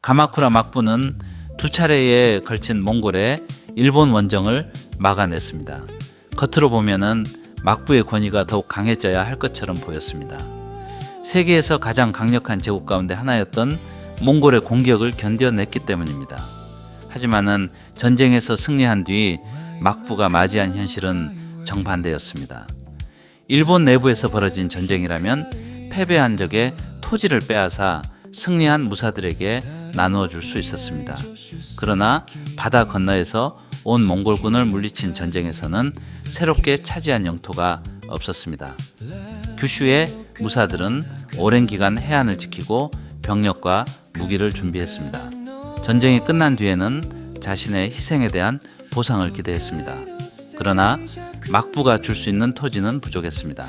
가마쿠라 막부는 두 차례에 걸친 몽골의 일본 원정을 막아냈습니다. 겉으로 보면은 막부의 권위가 더욱 강해져야 할 것처럼 보였습니다. 세계에서 가장 강력한 제국 가운데 하나였던 몽골의 공격을 견뎌냈기 때문입니다. 하지만은 전쟁에서 승리한 뒤 막부가 맞이한 현실은 정반대였습니다. 일본 내부에서 벌어진 전쟁이라면 패배한 적에 토지를 빼앗아 승리한 무사들에게 나누어 줄 수 있었습니다. 그러나 바다 건너에서 온 몽골군을 물리친 전쟁에서는 새롭게 차지한 영토가 없었습니다. 규슈의 무사들은 오랜 기간 해안을 지키고 병력과 무기를 준비했습니다. 전쟁이 끝난 뒤에는 자신의 희생에 대한 보상을 기대했습니다. 그러나 막부가 줄 수 있는 토지는 부족했습니다.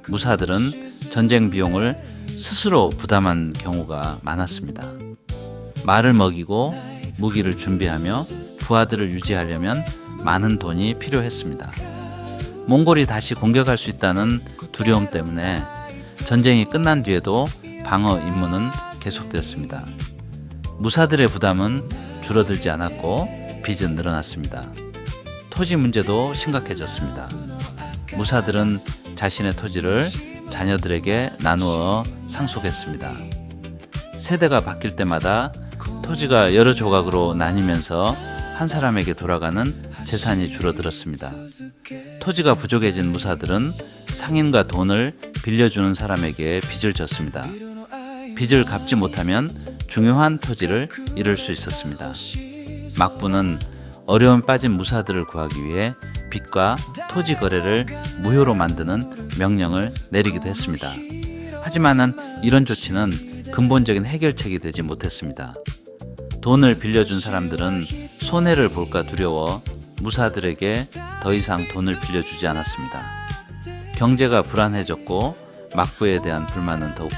무사들은 전쟁 비용을 스스로 부담한 경우가 많았습니다. 말을 먹이고 무기를 준비하며 부하들을 유지하려면 많은 돈이 필요했습니다. 몽골이 다시 공격할 수 있다는 두려움 때문에 전쟁이 끝난 뒤에도 방어 임무는 계속되었습니다. 무사들의 부담은 줄어들지 않았고 빚은 늘어났습니다. 토지 문제도 심각해졌습니다. 무사들은 자신의 토지를 자녀들에게 나누어 상속했습니다. 세대가 바뀔 때마다 토지가 여러 조각으로 나뉘면서 한 사람에게 돌아가는 재산이 줄어들었습니다. 토지가 부족해진 무사들은 상인과 돈을 빌려주는 사람에게 빚을 졌습니다. 빚을 갚지 못하면 중요한 토지를 잃을 수 있었습니다. 막부는 어려움 빠진 무사들을 구하기 위해 빚과 토지 거래를 무효로 만드는 명령을 내리기도 했습니다. 하지만은 이런 조치는 근본적인 해결책이 되지 못했습니다. 돈을 빌려준 사람들은 손해를 볼까 두려워 무사들에게 더 이상 돈을 빌려주지 않았습니다. 경제가 불안해졌고 막부에 대한 불만은 더욱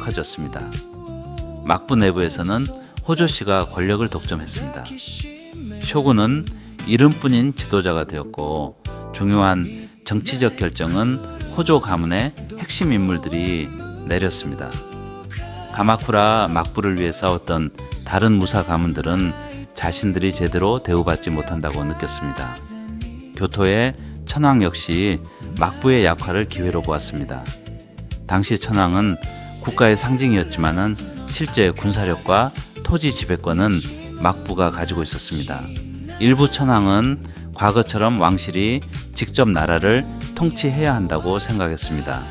커졌습니다. 막부 내부에서는 호조씨가 권력을 독점했습니다. 쇼군은 이름뿐인 지도자가 되었고 중요한 정치적 결정은 호조 가문의 핵심 인물들이 내렸습니다. 가마쿠라 막부를 위해 싸웠던 다른 무사 가문들은 자신들이 제대로 대우받지 못한다고 느꼈습니다. 교토의 천황 역시 막부의 약화를 기회로 보았습니다. 당시 천황은 국가의 상징이었지만은 실제 군사력과 토지 지배권은 막부가 가지고 있었습니다. 일부 천황은 과거처럼 왕실이 직접 나라를 통치해야 한다고 생각했습니다.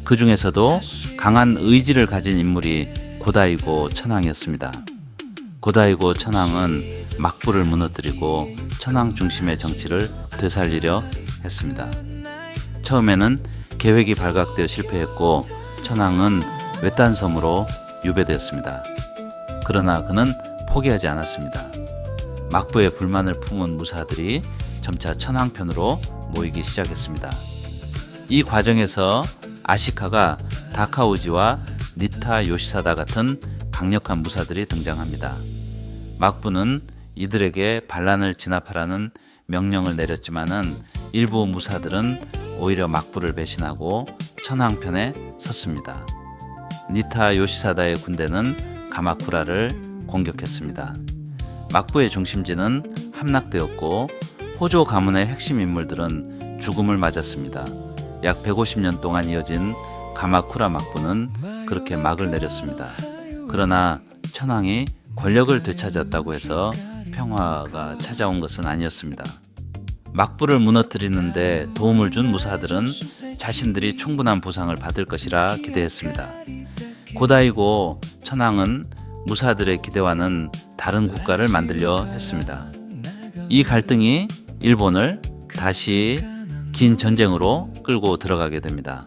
그 중에서도 강한 의지를 가진 인물이 고다이고 천황이었습니다. 고다이고 천황은 막부를 무너뜨리고 천황 중심의 정치를 되살리려 했습니다. 처음에는 계획이 발각되어 실패했고 천황은 외딴 섬으로 유배되었습니다. 그러나 그는 포기하지 않았습니다. 막부의 불만을 품은 무사들이 점차 천황 편으로 모이기 시작했습니다. 이 과정에서 아시카가 다카오지와 니타 요시사다 같은 강력한 무사들이 등장합니다. 막부는 이들에게 반란을 진압하라는 명령을 내렸지만은 일부 무사들은 오히려 막부를 배신하고 천황 편에 섰습니다. 니타 요시사다의 군대는 가마쿠라를 공격했습니다. 막부의 중심지는 함락되었고 호조 가문의 핵심 인물들은 죽음을 맞았습니다. 약 150년 동안 이어진 가마쿠라 막부는 그렇게 막을 내렸습니다. 그러나 천황이 권력을 되찾았다고 해서 평화가 찾아온 것은 아니었습니다. 막부를 무너뜨리는데 도움을 준 무사들은 자신들이 충분한 보상을 받을 것이라 기대했습니다. 고다이고 천황은 무사들의 기대와는 다른 국가를 만들려 했습니다. 이 갈등이 일본을 다시 긴 전쟁으로 끌고 들어가게 됩니다.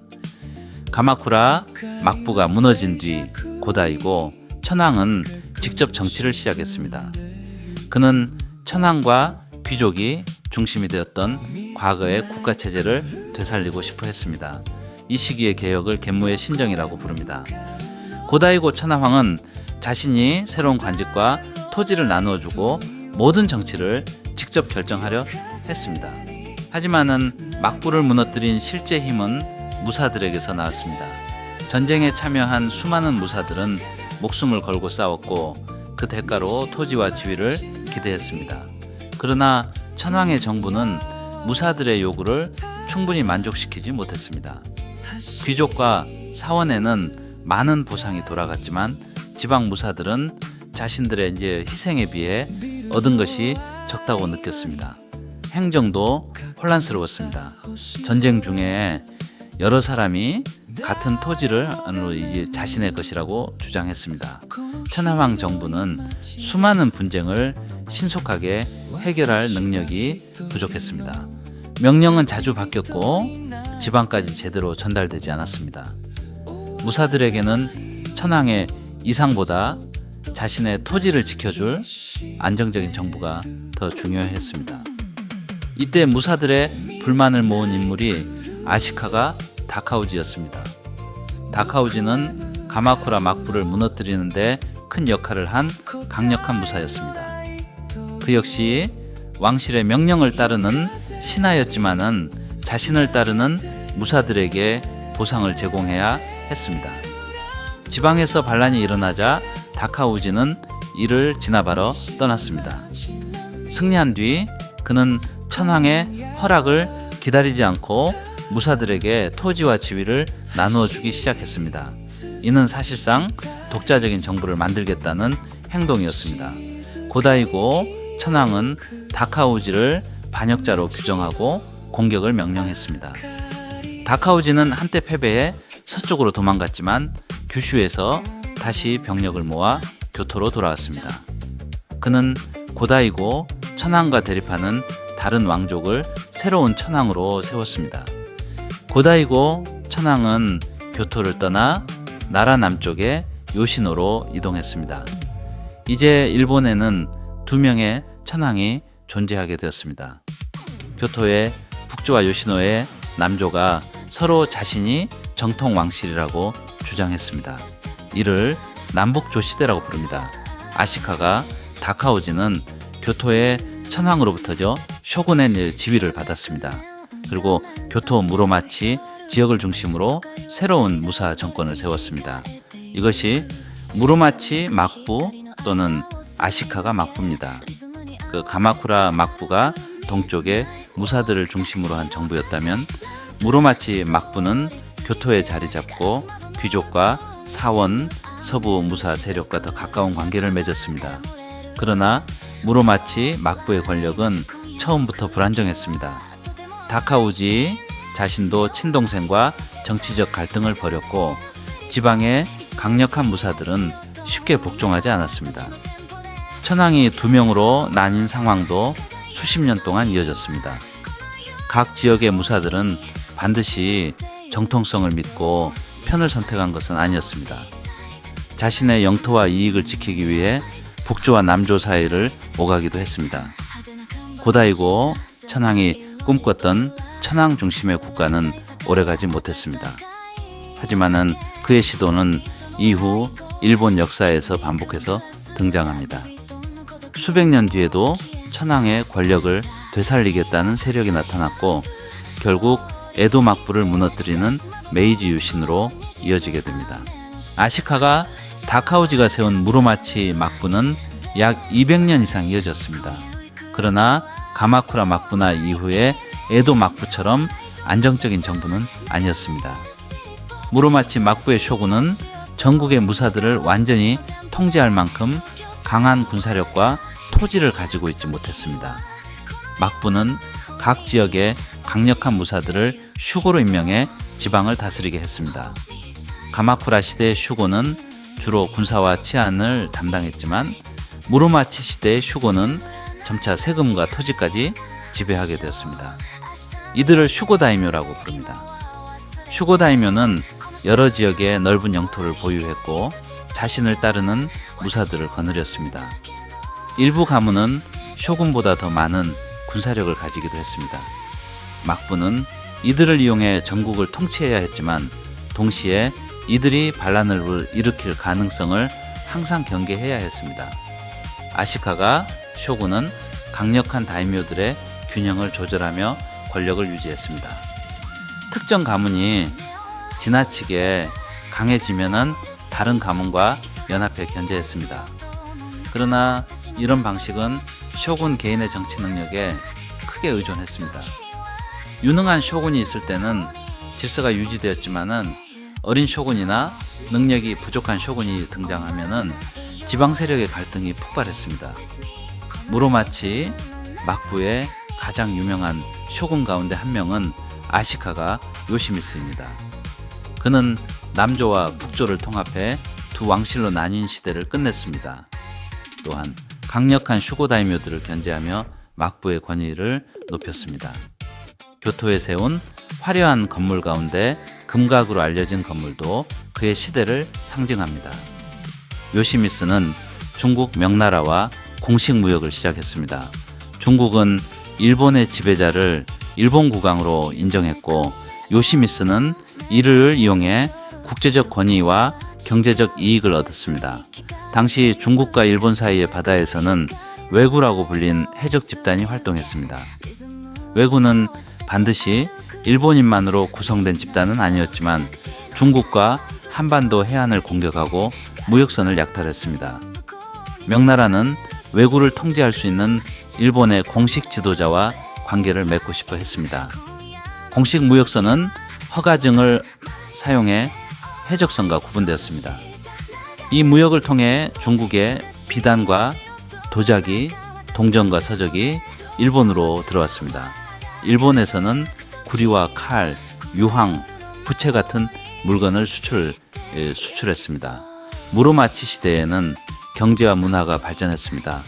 가마쿠라 막부가 무너진 뒤 고다이고 천황은 직접 정치를 시작했습니다. 그는 천황과 귀족이 중심이 되었던 과거의 국가체제를 되살리고 싶어 했습니다. 이 시기의 개혁을 gen무의 신정이라고 부릅니다. 고다이고 천황은 자신이 새로운 관직과 토지를 나누어주고 모든 정치를 직접 결정하려 했습니다. 하지만은 막부를 무너뜨린 실제 힘은 무사들에게서 나왔습니다. 전쟁에 참여한 수많은 무사들은 목숨을 걸고 싸웠고 그 대가로 토지와 지위를 기대했습니다. 그러나 천황의 정부는 무사들의 요구를 충분히 만족시키지 못했습니다. 귀족과 사원에는 많은 보상이 돌아갔지만 지방 무사들은 자신들의 희생에 비해 얻은 것이 적다고 느꼈습니다. 행정도 혼란스러웠습니다. 전쟁 중에 여러 사람이 같은 토지를 자신의 것이라고 주장했습니다. 천하왕 정부는 수많은 분쟁을 신속하게 해결할 능력이 부족했습니다. 명령은 자주 바뀌었고 지방까지 제대로 전달되지 않았습니다. 무사들에게는 천황의 이상보다 자신의 토지를 지켜줄 안정적인 정부가 더 중요했습니다. 이때 무사들의 불만을 모은 인물이 아시카가 다카우지였습니다. 다카우지는 가마쿠라 막부를 무너뜨리는데 큰 역할을 한 강력한 무사였습니다. 그 역시 왕실의 명령을 따르는 신하였지만은 자신을 따르는 무사들에게 보상을 제공해야 했습니다. 지방에서 반란이 일어나자 다카우지는 이를 진압하러 떠났습니다. 승리한 뒤 그는 천황의 허락을 기다리지 않고 무사들에게 토지와 지위를 나누어 주기 시작했습니다. 이는 사실상 독자적인 정부를 만들겠다는 행동이었습니다. 고다이고 천황은 다카우지를 반역자로 규정하고 공격을 명령했습니다. 다카우지는 한때 패배해 서쪽으로 도망갔지만 규슈에서 다시 병력을 모아 교토로 돌아왔습니다. 그는 고다이고 천황과 대립하는 다른 왕족을 새로운 천황으로 세웠습니다. 고다이고 천황은 교토를 떠나 나라 남쪽의 요시노로 이동했습니다. 이제 일본에는 2명의 천황이 존재하게 되었습니다. 교토의 북조와 요시노의 남조가 서로 자신이 정통 왕실이라고 주장했습니다. 이를 남북조 시대라고 부릅니다. 아시카가 다카오지는 교토의 천황으로부터 쇼군의 지위를 받았습니다. 그리고 교토 무로마치 지역을 중심으로 새로운 무사 정권을 세웠습니다. 이것이 무로마치 막부 또는 아시카가 막부입니다. 그 가마쿠라 막부가 동쪽에 무사들을 중심으로 한 정부였다면 무로마치 막부는 교토에 자리 잡고 귀족과 사원, 서부 무사 세력과 더 가까운 관계를 맺었습니다. 그러나 무로마치 막부의 권력은 처음부터 불안정했습니다. 다카우지 자신도 친동생과 정치적 갈등을 벌였고 지방의 강력한 무사들은 쉽게 복종하지 않았습니다. 천황이 2명으로 나뉜 상황도 수십 년 동안 이어졌습니다. 각 지역의 무사들은 반드시 정통성을 믿고 편을 선택한 것은 아니었습니다. 자신의 영토와 이익을 지키기 위해 북조와 남조 사이를 오가기도 했습니다. 고다이고 천황이 꿈꿨던 천황 중심의 국가는 오래가지 못했습니다. 하지만은 그의 시도는 이후 일본 역사에서 반복해서 등장합니다. 수백 년 뒤에도 천황의 권력을 되살리겠다는 세력이 나타났고 결국 에도 막부를 무너뜨리는 메이지 유신으로 이어지게 됩니다. 아시카가 다카우지가 세운 무로마치 막부는 약 200년 이상 이어졌습니다. 그러나 가마쿠라 막부나 이후에 에도 막부처럼 안정적인 정부는 아니었습니다. 무로마치 막부의 쇼군은 전국의 무사들을 완전히 통제할 만큼 강한 군사력과 토지를 가지고 있지 못했습니다. 막부는 각 지역의 강력한 무사들을 슈고로 임명해 지방을 다스리게 했습니다. 가마쿠라 시대의 슈고는 주로 군사와 치안을 담당했지만 무로마치 시대의 슈고는 점차 세금과 토지까지 지배하게 되었습니다. 이들을 슈고다이묘라고 부릅니다. 슈고다이묘는 여러 지역의 넓은 영토를 보유했고 자신을 따르는 무사들을 거느렸습니다. 일부 가문은 쇼군보다 더 많은 군사력을 가지기도 했습니다. 막부는 이들을 이용해 전국을 통치해야 했지만 동시에 이들이 반란을 일으킬 가능성을 항상 경계해야 했습니다. 아시카가 쇼군은 강력한 다이묘들의 균형을 조절하며 권력을 유지했습니다. 특정 가문이 지나치게 강해지면은 다른 가문과 연합해 견제했습니다. 그러나 이런 방식은 쇼군 개인의 정치 능력에 크게 의존했습니다. 유능한 쇼군이 있을 때는 질서가 유지되었지만은 어린 쇼군이나 능력이 부족한 쇼군이 등장하면은 지방 세력의 갈등이 폭발했습니다. 무로마치 막부의 가장 유명한 쇼군 가운데 한 명은 아시카가 요시미스입니다. 그는 남조와 북조를 통합해 두 왕실로 나뉜 시대를 끝냈습니다. 또한 강력한 슈고 다이묘들을 견제하며 막부의 권위를 높였습니다. 교토에 세운 화려한 건물 가운데 금각으로 알려진 건물도 그의 시대를 상징합니다. 요시미스는 중국 명나라와 공식 무역을 시작했습니다. 중국은 일본의 지배자를 일본 국왕으로 인정했고 요시미스는 이를 이용해 국제적 권위와 경제적 이익을 얻었습니다. 당시 중국과 일본 사이의 바다에서는 왜구라고 불린 해적 집단이 활동했습니다. 왜구는 반드시 일본인만으로 구성된 집단은 아니었지만 중국과 한반도 해안을 공격하고 무역선을 약탈했습니다. 명나라는 왜구를 통제할 수 있는 일본의 공식 지도자와 관계를 맺고 싶어 했습니다. 공식 무역선은 허가증을 사용해 해적선과 구분되었습니다. 이 무역을 통해 중국의 비단과 도자기, 동전과 서적이 일본으로 들어왔습니다. 일본에서는 구리와 칼, 유황, 부채 같은 물건을 수출했습니다. 무로마치 시대에는 경제와 문화가 발전했습니다.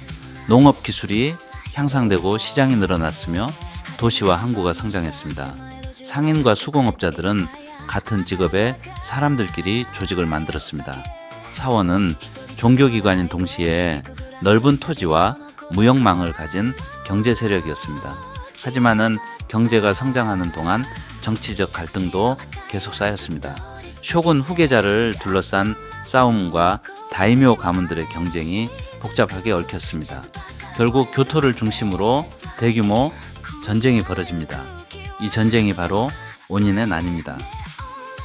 농업 기술이 향상되고 시장이 늘어났으며 도시와 항구가 성장했습니다. 상인과 수공업자들은 같은 직업의 사람들끼리 조직을 만들었습니다. 사원은 종교기관인 동시에 넓은 토지와 무역망을 가진 경제 세력이었습니다. 하지만은 경제가 성장하는 동안 정치적 갈등도 계속 쌓였습니다. 쇼군 후계자를 둘러싼 싸움과 다이묘 가문들의 경쟁이 복잡하게 얽혔습니다. 결국 교토를 중심으로 대규모 전쟁이 벌어집니다. 이 전쟁이 바로 오닌의 난입니다.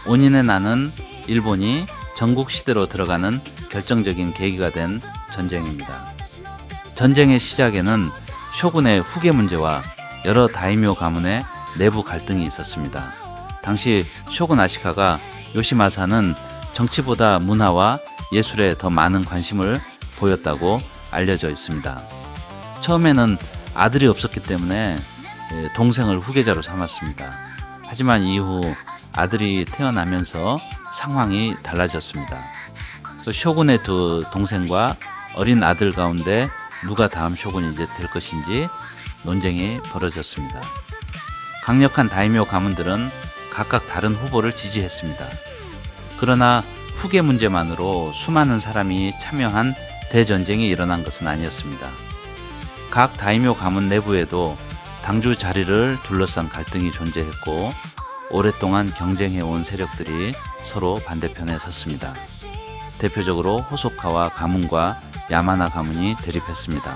오닌의 난은 일본이 전국 시대로 들어가는 결정적인 계기가 된 전쟁입니다. 전쟁의 시작에는 쇼군의 후계 문제와 여러 다이묘 가문의 내부 갈등이 있었습니다. 당시 쇼군 아시카가 요시마사는 정치보다 문화와 예술에 더 많은 관심을 보였다고 알려져 있습니다. 처음에는 아들이 없었기 때문에 동생을 후계자로 삼았습니다. 하지만 이후 아들이 태어나면서 상황이 달라졌습니다. 쇼군의 두 동생과 어린 아들 가운데 누가 다음 쇼군이 될 것인지 논쟁이 벌어졌습니다. 강력한 다이묘 가문들은 각각 다른 후보를 지지했습니다. 그러나 후계 문제만으로 수많은 사람이 참여한 대전쟁이 일어난 것은 아니었습니다. 각 다이묘 가문 내부에도 당주 자리를 둘러싼 갈등이 존재했고 오랫동안 경쟁해온 세력들이 서로 반대편에 섰습니다. 대표적으로 호소카와 가문과 야마나 가문이 대립했습니다.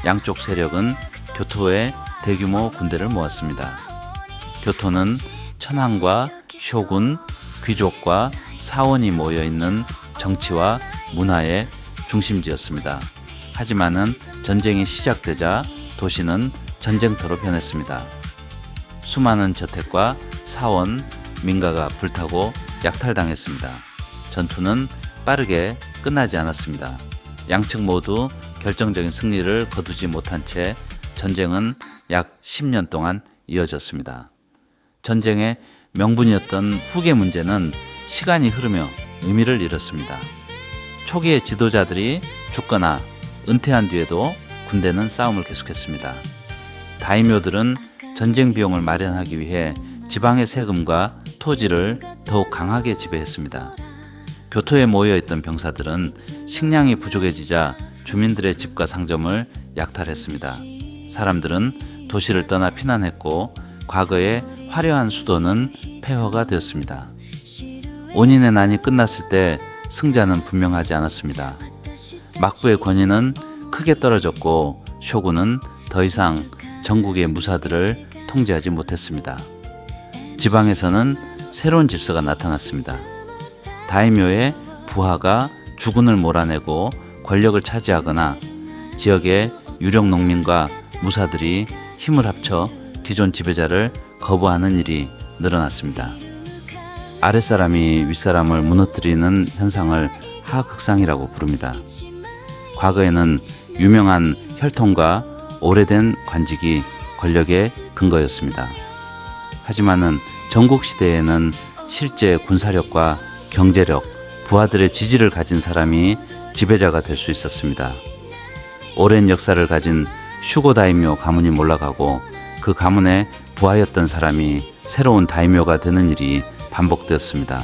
양쪽 세력은 교토에 대규모 군대를 모았습니다. 교토는 천황과 쇼군, 귀족과 사원이 모여있는 정치와 문화의 중심지였습니다. 하지만은 전쟁이 시작되자 도시는 전쟁터로 변했습니다. 수많은 저택과 사원, 민가가 불타고 약탈당했습니다. 전투는 빠르게 끝나지 않았습니다. 양측 모두 결정적인 승리를 거두지 못한 채 전쟁은 약 10년 동안 이어졌습니다. 전쟁의 명분이었던 후계 문제는 시간이 흐르며 의미를 잃었습니다. 초기의 지도자들이 죽거나 은퇴한 뒤에도 군대는 싸움을 계속했습니다. 다이묘들은 전쟁 비용을 마련하기 위해 지방의 세금과 토지를 더욱 강하게 지배했습니다. 교토에 모여있던 병사들은 식량이 부족해지자 주민들의 집과 상점을 약탈했습니다. 사람들은 도시를 떠나 피난했고 과거의 화려한 수도는 폐허가 되었습니다. 오닌의 난이 끝났을 때 승자는 분명하지 않았습니다. 막부의 권위는 크게 떨어졌고 쇼군은 더 이상 전국의 무사들을 통제하지 못했습니다. 지방에서는 새로운 질서가 나타났습니다. 다이묘의 부하가 주군을 몰아내고 권력을 차지하거나 지역의 유력 농민과 무사들이 힘을 합쳐 기존 지배자를 거부하는 일이 늘어났습니다. 아랫사람이 윗사람을 무너뜨리는 현상을 하극상이라고 부릅니다. 과거에는 유명한 혈통과 오래된 관직이 권력의 근거였습니다. 하지만은 전국시대에는 실제 군사력과 경제력, 부하들의 지지를 가진 사람이 지배자가 될 수 있었습니다. 오랜 역사를 가진 슈고 다이묘 가문이 몰락하고 그 가문의 부하였던 사람이 새로운 다이묘가 되는 일이 반복되었습니다.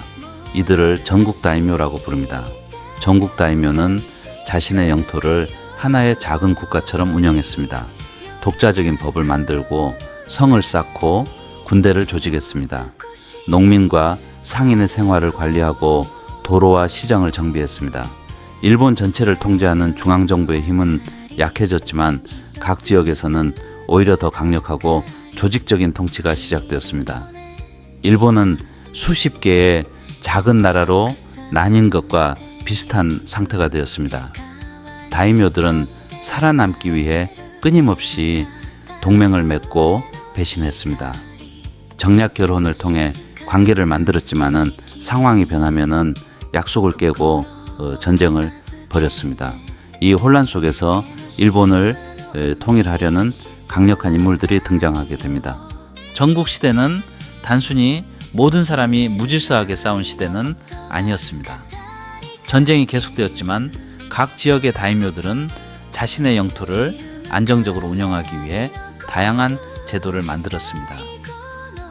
이들을 전국 다이묘라고 부릅니다. 전국 다이묘는 자신의 영토를 하나의 작은 국가처럼 운영했습니다. 독자적인 법을 만들고 성을 쌓고 군대를 조직했습니다. 농민과 상인의 생활을 관리하고 도로와 시장을 정비했습니다. 일본 전체를 통제하는 중앙정부의 힘은 약해졌지만 각 지역에서는 오히려 더 강력하고 조직적인 통치가 시작되었습니다. 일본은 수십 개의 작은 나라로 나뉜 것과 비슷한 상태가 되었습니다. 다이묘들은 살아남기 위해 끊임없이 동맹을 맺고 배신했습니다. 정략 결혼을 통해 관계를 만들었지만은 상황이 변하면은 약속을 깨고 전쟁을 벌였습니다. 이 혼란 속에서 일본을 통일하려는 강력한 인물들이 등장하게 됩니다. 전국 시대는 단순히 모든 사람이 무질서하게 싸운 시대는 아니었습니다. 전쟁이 계속되었지만 각 지역의 다이묘들은 자신의 영토를 안정적으로 운영하기 위해 다양한 제도를 만들었습니다.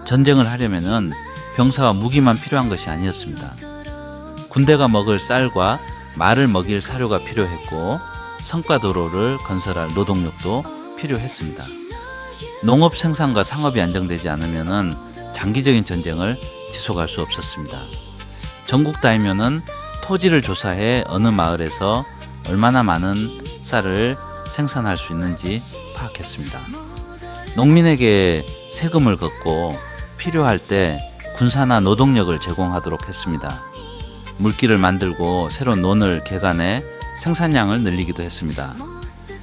전쟁을 하려면은 병사와 무기만 필요한 것이 아니었습니다. 군대가 먹을 쌀과 말을 먹일 사료가 필요했고 성과도로를 건설할 노동력도 필요했습니다. 농업 생산과 상업이 안정되지 않으면은 장기적인 전쟁을 지속할 수 없었습니다. 전국 다이묘는 토지를 조사해 어느 마을에서 얼마나 많은 쌀을 생산할 수 있는지 파악했습니다. 농민에게 세금을 걷고 필요할 때 군사나 노동력을 제공하도록 했습니다. 물기를 만들고 새로운 논을 개간해 생산량을 늘리기도 했습니다.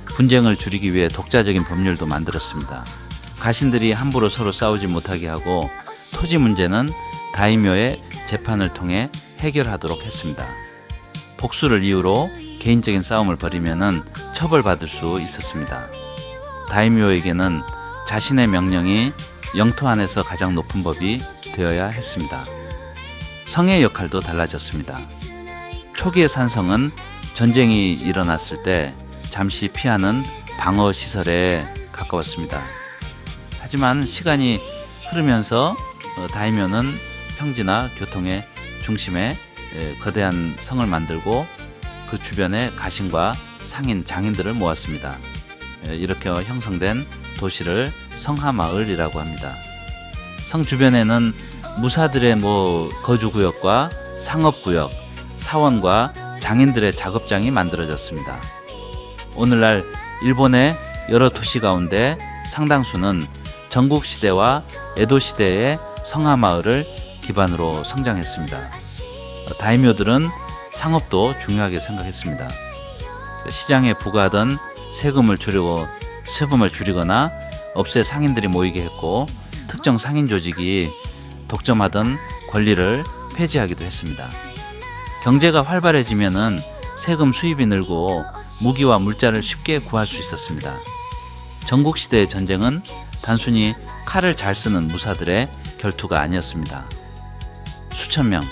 분쟁을 줄이기 위해 독자적인 법률도 만들었습니다. 가신들이 함부로 서로 싸우지 못하게 하고 토지 문제는 다이묘의 재판을 통해 해결하도록 했습니다. 복수를 이유로 개인적인 싸움을 벌이면은 처벌받을 수 있었습니다. 다이묘에게는 자신의 명령이 영토 안에서 가장 높은 법이 되어야 했습니다. 성의 역할도 달라졌습니다. 초기의 산성은 전쟁이 일어났을 때 잠시 피하는 방어 시설에 가까웠습니다. 하지만 시간이 흐르면서 다이묘는 평지나 교통의 중심에 거대한 성을 만들고 그 주변에 가신과 상인, 장인들을 모았습니다. 이렇게 형성된 도시를 성하마을이라고 합니다. 성 주변에는 무사들의 거주구역과 상업구역, 사원과 장인들의 작업장이 만들어졌습니다. 오늘날 일본의 여러 도시 가운데 상당수는 전국시대와 에도시대의 성하마을을 기반으로 성장했습니다. 다이묘들은 상업도 중요하게 생각했습니다. 시장에 부과하던 세금을 줄이거나 없애 상인들이 모이게 했고 특정 상인 조직이 독점하던 권리를 폐지하기도 했습니다. 경제가 활발해지면은 세금 수입이 늘고 무기와 물자를 쉽게 구할 수 있었습니다. 전국시대의 전쟁은 단순히 칼을 잘 쓰는 무사들의 결투가 아니었습니다. 수천 명,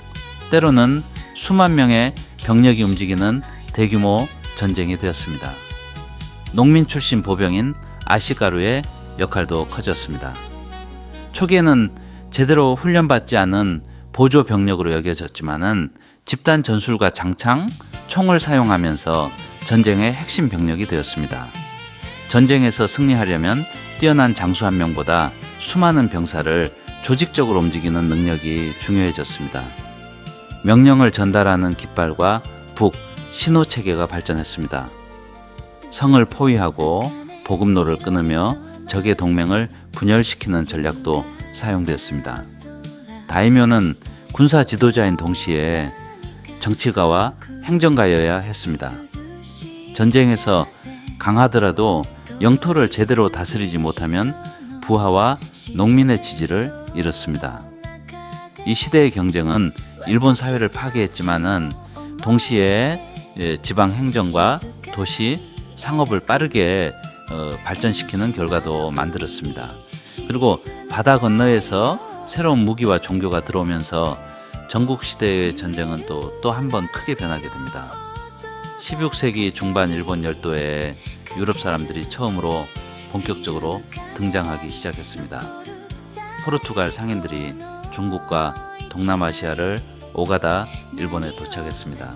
때로는 수만 명의 병력이 움직이는 대규모 전쟁이 되었습니다. 농민 출신 보병인 아시가루의 역할도 커졌습니다. 초기에는 제대로 훈련받지 않은 보조 병력으로 여겨졌지만은 집단 전술과 장창, 총을 사용하면서 전쟁의 핵심 병력이 되었습니다. 전쟁에서 승리하려면 뛰어난 장수 한 명보다 수많은 병사를 조직적으로 움직이는 능력이 중요해졌습니다. 명령을 전달하는 깃발과 북, 신호 체계가 발전했습니다. 성을 포위하고 보급로를 끊으며 적의 동맹을 분열시키는 전략도 사용되었습니다. 다이묘는 군사 지도자인 동시에 정치가와 행정가여야 했습니다. 전쟁에서 강하더라도 영토를 제대로 다스리지 못하면 부하와 농민의 지지를 잃었습니다. 이 시대의 경쟁은 일본 사회를 파괴했지만은 동시에 지방 행정과 도시 상업을 빠르게 발전시키는 결과도 만들었습니다. 그리고 바다 건너에서 새로운 무기와 종교가 들어오면서 전국 시대의 전쟁은 또 한 번 크게 변하게 됩니다. 16세기 중반 일본 열도에 유럽 사람들이 처음으로 본격적으로 등장하기 시작했습니다. 포르투갈 상인들이 중국과 동남아시아를 오가다 일본에 도착했습니다.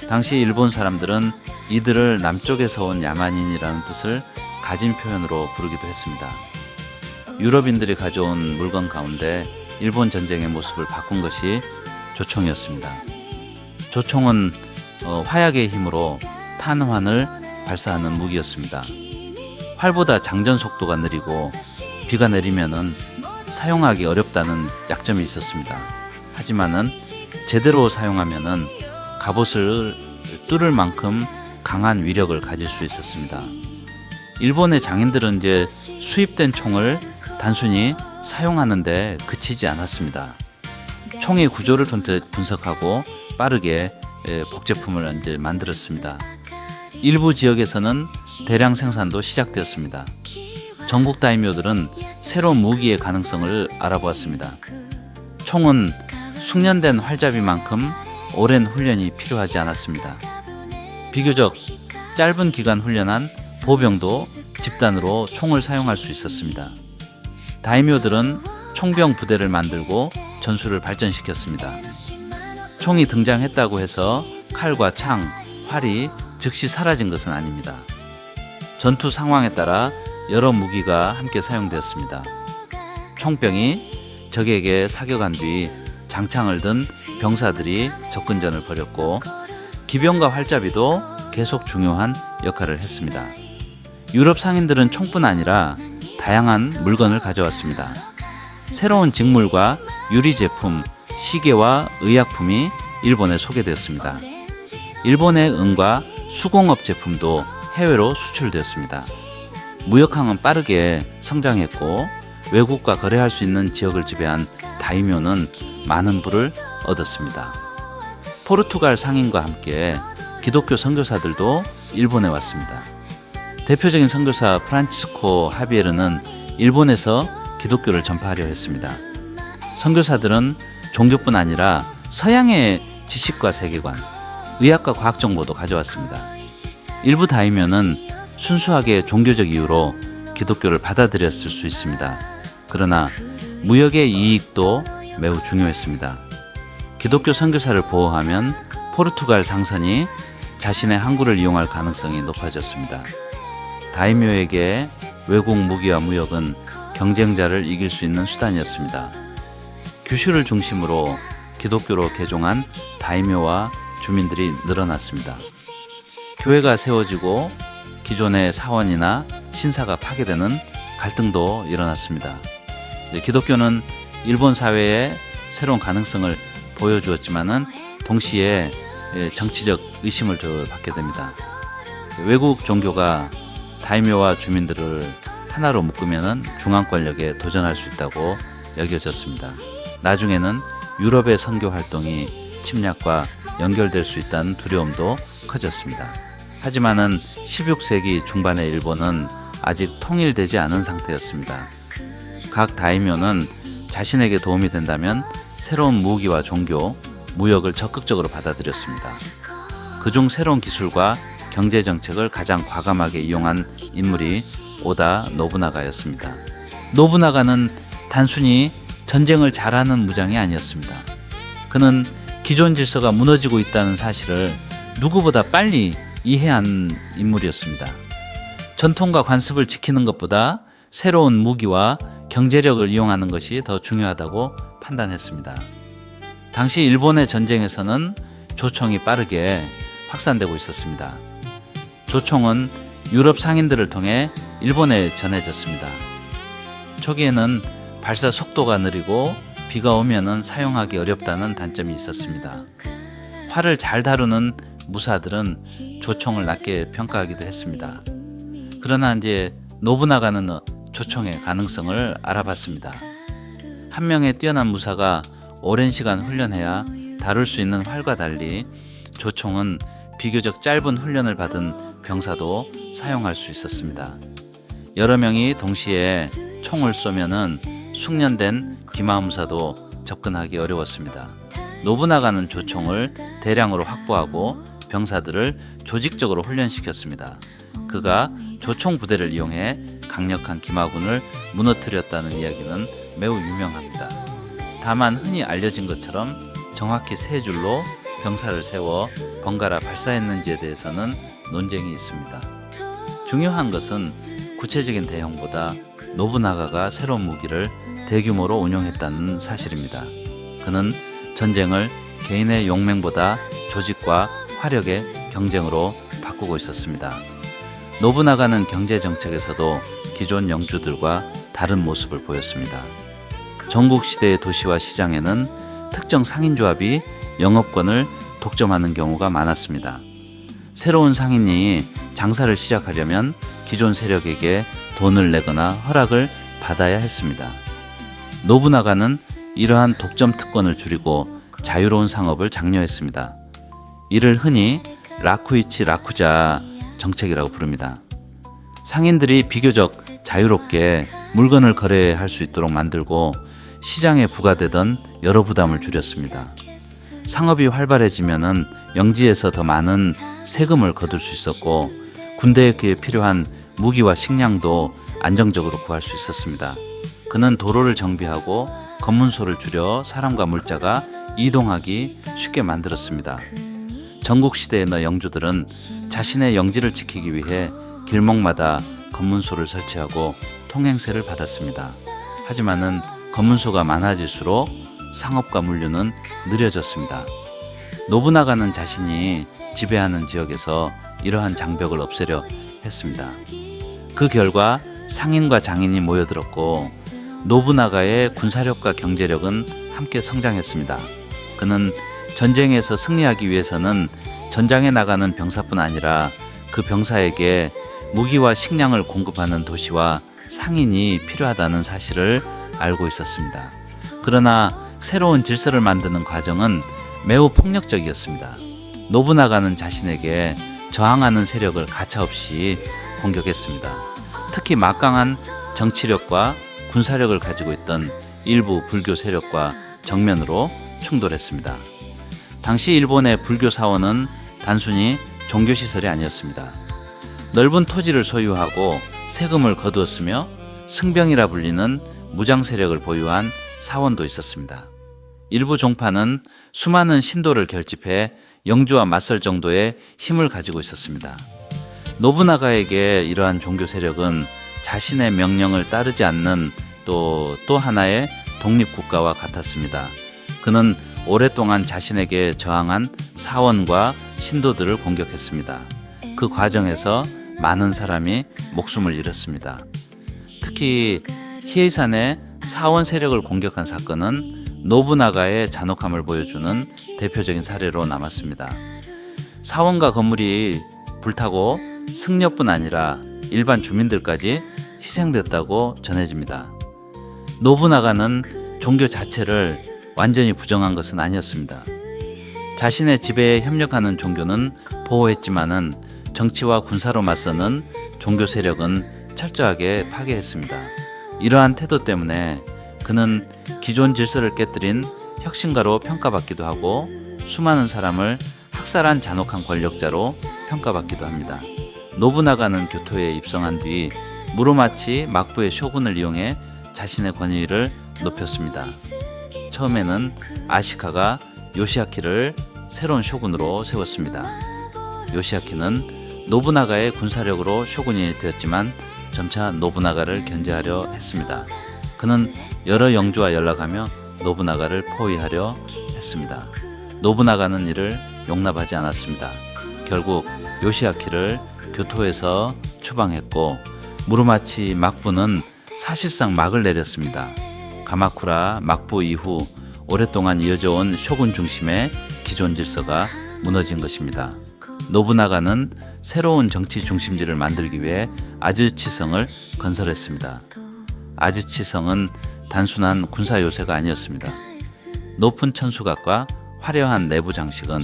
당시 일본 사람들은 이들을 남쪽에서 온 야만인이라는 뜻을 가진 표현으로 부르기도 했습니다. 유럽인들이 가져온 물건 가운데 일본 전쟁의 모습을 바꾼 것이 조총이었습니다. 조총은 화약의 힘으로 탄환을 발사하는 무기였습니다. 활보다 장전 속도가 느리고 비가 내리면은 사용하기 어렵다는 약점이 있었습니다. 하지만은 제대로 사용하면은 갑옷을 뚫을 만큼 강한 위력을 가질 수 있었습니다. 일본의 장인들은 이제 수입된 총을 단순히 사용하는데 그치지 않았습니다. 총의 구조를 분석하고 빠르게 복제품을 이제 만들었습니다. 일부 지역에서는 대량 생산도 시작되었습니다. 전국 다이묘들은 새로운 무기의 가능성을 알아보았습니다. 총은 숙련된 활잡이만큼 오랜 훈련이 필요하지 않았습니다. 비교적 짧은 기간 훈련한 보병도 집단으로 총을 사용할 수 있었습니다. 다이묘들은 총병 부대를 만들고 전술을 발전시켰습니다. 총이 등장했다고 해서 칼과 창, 활이 즉시 사라진 것은 아닙니다. 전투 상황에 따라 여러 무기가 함께 사용되었습니다. 총병이 적에게 사격한 뒤 장창을 든 병사들이 접근전을 벌였고 기병과 활잡이도 계속 중요한 역할을 했습니다. 유럽 상인들은 총뿐 아니라 다양한 물건을 가져왔습니다. 새로운 직물과 유리 제품, 시계와 의약품이 일본에 소개되었습니다. 일본의 은과 수공업 제품도 해외로 수출되었습니다. 무역항은 빠르게 성장했고 외국과 거래할 수 있는 지역을 지배한 다이묘는 많은 부를 얻었습니다. 포르투갈 상인과 함께 기독교 선교사들도 일본에 왔습니다. 대표적인 선교사 프란치스코 하비에르는 일본에서 기독교를 전파하려 했습니다. 선교사들은 종교뿐 아니라 서양의 지식과 세계관, 의학과 과학 정보도 가져왔습니다. 일부 다이묘는 순수하게 종교적 이유로 기독교를 받아들였을 수 있습니다. 그러나 무역의 이익도 매우 중요했습니다. 기독교 선교사를 보호하면 포르투갈 상선이 자신의 항구를 이용할 가능성이 높아졌습니다. 다이묘에게 외국 무기와 무역은 경쟁자를 이길 수 있는 수단이었습니다. 규슈를 중심으로 기독교로 개종한 다이묘와 주민들이 늘어났습니다. 교회가 세워지고 기존의 사원이나 신사가 파괴되는 갈등도 일어났습니다. 기독교는 일본 사회에 새로운 가능성을 보여주었지만은 동시에 정치적 의심을 받게 됩니다. 외국 종교가 다이묘와 주민들을 하나로 묶으면 중앙 권력에 도전할 수 있다고 여겨졌습니다. 나중에는 유럽의 선교 활동이 침략과 연결될 수 있다는 두려움도 커졌습니다. 하지만은 16세기 중반의 일본은 아직 통일되지 않은 상태였습니다. 각 다이묘는 자신에게 도움이 된다면 새로운 무기와 종교, 무역을 적극적으로 받아들였습니다. 그중 새로운 기술과 경제 정책을 가장 과감하게 이용한 인물이 오다 노부나가였습니다. 노부나가는 단순히 전쟁을 잘하는 무장이 아니었습니다. 그는 기존 질서가 무너지고 있다는 사실을 누구보다 빨리 이해한 인물이었습니다. 전통과 관습을 지키는 것보다 새로운 무기와 경제력을 이용하는 것이 더 중요하다고 판단했습니다. 당시 일본의 전쟁에서는 조총이 빠르게 확산되고 있었습니다. 조총은 유럽 상인들을 통해 일본에 전해졌습니다. 초기에는 발사 속도가 느리고 비가 오면은 사용하기 어렵다는 단점이 있었습니다. 활을 잘 다루는 무사들은 조총을 낮게 평가하기도 했습니다. 그러나 이제 노부나가는 조총의 가능성을 알아봤습니다. 한 명의 뛰어난 무사가 오랜 시간 훈련해야 다룰 수 있는 활과 달리 조총은 비교적 짧은 훈련을 받은 병사도 사용할 수 있었습니다. 여러 명이 동시에 총을 쏘면은 숙련된 기마무사도 접근하기 어려웠습니다. 노부나가는 조총을 대량으로 확보하고 병사들을 조직적으로 훈련시켰습니다. 그가 조총 부대를 이용해 강력한 기마군을 무너뜨렸다는 이야기는 매우 유명합니다. 다만 흔히 알려진 것처럼 정확히 세 줄로 병사를 세워 번갈아 발사했는지에 대해서는 논쟁이 있습니다. 중요한 것은 구체적인 대형보다 노부나가가 새로운 무기를 대규모로 운용했다는 사실입니다. 그는 전쟁을 개인의 용맹보다 조직과 화력의 경쟁으로 바꾸고 있었습니다. 노부나가는 경제 정책에서도 기존 영주들과 다른 모습을 보였습니다. 전국시대의 도시와 시장에는 특정 상인조합이 영업권을 독점하는 경우가 많았습니다. 새로운 상인이 장사를 시작하려면 기존 세력에게 돈을 내거나 허락을 받아야 했습니다. 노부나가는 이러한 독점 특권을 줄이고 자유로운 상업을 장려했습니다. 이를 흔히 라쿠이치 라쿠자 정책이라고 부릅니다. 상인들이 비교적 자유롭게 물건을 거래할 수 있도록 만들고 시장에 부과되던 여러 부담을 줄였습니다. 상업이 활발해지면은 영지에서 더 많은 세금을 거둘 수 있었고 군대에 필요한 무기와 식량도 안정적으로 구할 수 있었습니다. 그는 도로를 정비하고 검문소를 줄여 사람과 물자가 이동하기 쉽게 만들었습니다. 전국시대의 영주들은 자신의 영지를 지키기 위해 길목마다 검문소를 설치하고 통행세를 받았습니다. 하지만은 검문소가 많아질수록 상업과 물류는 느려졌습니다. 노부나가는 자신이 지배하는 지역에서 이러한 장벽을 없애려 했습니다. 그 결과 상인과 장인이 모여들었고 노부나가의 군사력과 경제력은 함께 성장했습니다. 그는 전쟁에서 승리하기 위해서는 전장에 나가는 병사뿐 아니라 그 병사에게 무기와 식량을 공급하는 도시와 상인이 필요하다는 사실을 알고 있었습니다. 그러나 새로운 질서를 만드는 과정은 매우 폭력적이었습니다. 노부나가는 자신에게 저항하는 세력을 가차없이 공격했습니다. 특히 막강한 정치력과 군사력을 가지고 있던 일부 불교 세력과 정면으로 충돌했습니다. 당시 일본의 불교 사원은 단순히 종교시설이 아니었습니다. 넓은 토지를 소유하고 세금을 거두었으며 승병이라 불리는 무장 세력을 보유한 사원도 있었습니다. 일부 종파는 수많은 신도를 결집해 영주와 맞설 정도의 힘을 가지고 있었습니다. 노부나가에게 이러한 종교 세력은 자신의 명령을 따르지 않는 또 하나의 독립국가와 같았습니다. 그는 오랫동안 자신에게 저항한 사원과 신도들을 공격했습니다. 그 과정에서 많은 사람이 목숨을 잃었습니다. 특히 히에이산의 사원 세력을 공격한 사건은 노부나가의 잔혹함을 보여주는 대표적인 사례로 남았습니다. 사원과 건물이 불타고 승려뿐 아니라 일반 주민들까지 희생됐다고 전해집니다. 노부나가는 종교 자체를 완전히 부정한 것은 아니었습니다. 자신의 지배에 협력하는 종교는 보호했지만은 정치와 군사로 맞서는 종교 세력은 철저하게 파괴했습니다. 이러한 태도 때문에 그는 기존 질서를 깨뜨린 혁신가로 평가받기도 하고 수많은 사람을 학살한 잔혹한 권력자로 평가받기도 합니다. 노부나가는 교토에 입성한 뒤 무로마치 막부의 쇼군을 이용해 자신의 권위를 높였습니다. 처음에는 아시카가 요시아키를 새로운 쇼군으로 세웠습니다. 요시아키는 노부나가의 군사력으로 쇼군이 되었지만 점차 노부나가를 견제하려 했습니다. 그는 여러 영주와 연락하며 노부나가를 포위하려 했습니다. 노부나가는 이를 용납하지 않았습니다. 결국 요시아키를 교토에서 추방했고 무로마치 막부는 사실상 막을 내렸습니다. 가마쿠라 막부 이후 오랫동안 이어져 온 쇼군 중심의 기존 질서가 무너진 것입니다. 노부나가는 새로운 정치 중심지를 만들기 위해 아즈치성을 건설했습니다. 아즈치성은 단순한 군사 요새가 아니었습니다. 높은 천수각과 화려한 내부 장식은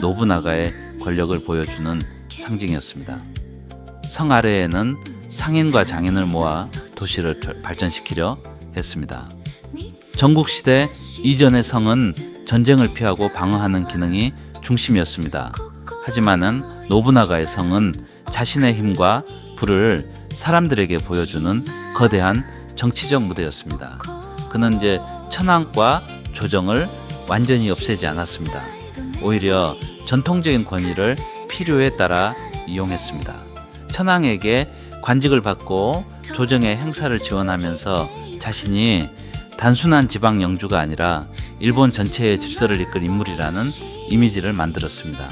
노부나가의 권력을 보여주는 상징이었습니다. 성 아래에는 상인과 장인을 모아 도시를 발전시키려 했습니다. 전국시대 이전의 성은 전쟁을 피하고 방어하는 기능이 중심이었습니다. 하지만은 노부나가의 성은 자신의 힘과 부를 사람들에게 보여주는 거대한 정치적 무대였습니다. 그는 이제 천황과 조정을 완전히 없애지 않았습니다. 오히려 전통적인 권위를 필요에 따라 이용했습니다. 천황에게 관직을 받고 조정의 행사를 지원하면서 자신이 단순한 지방 영주가 아니라 일본 전체의 질서를 이끌 인물이라는 이미지를 만들었습니다.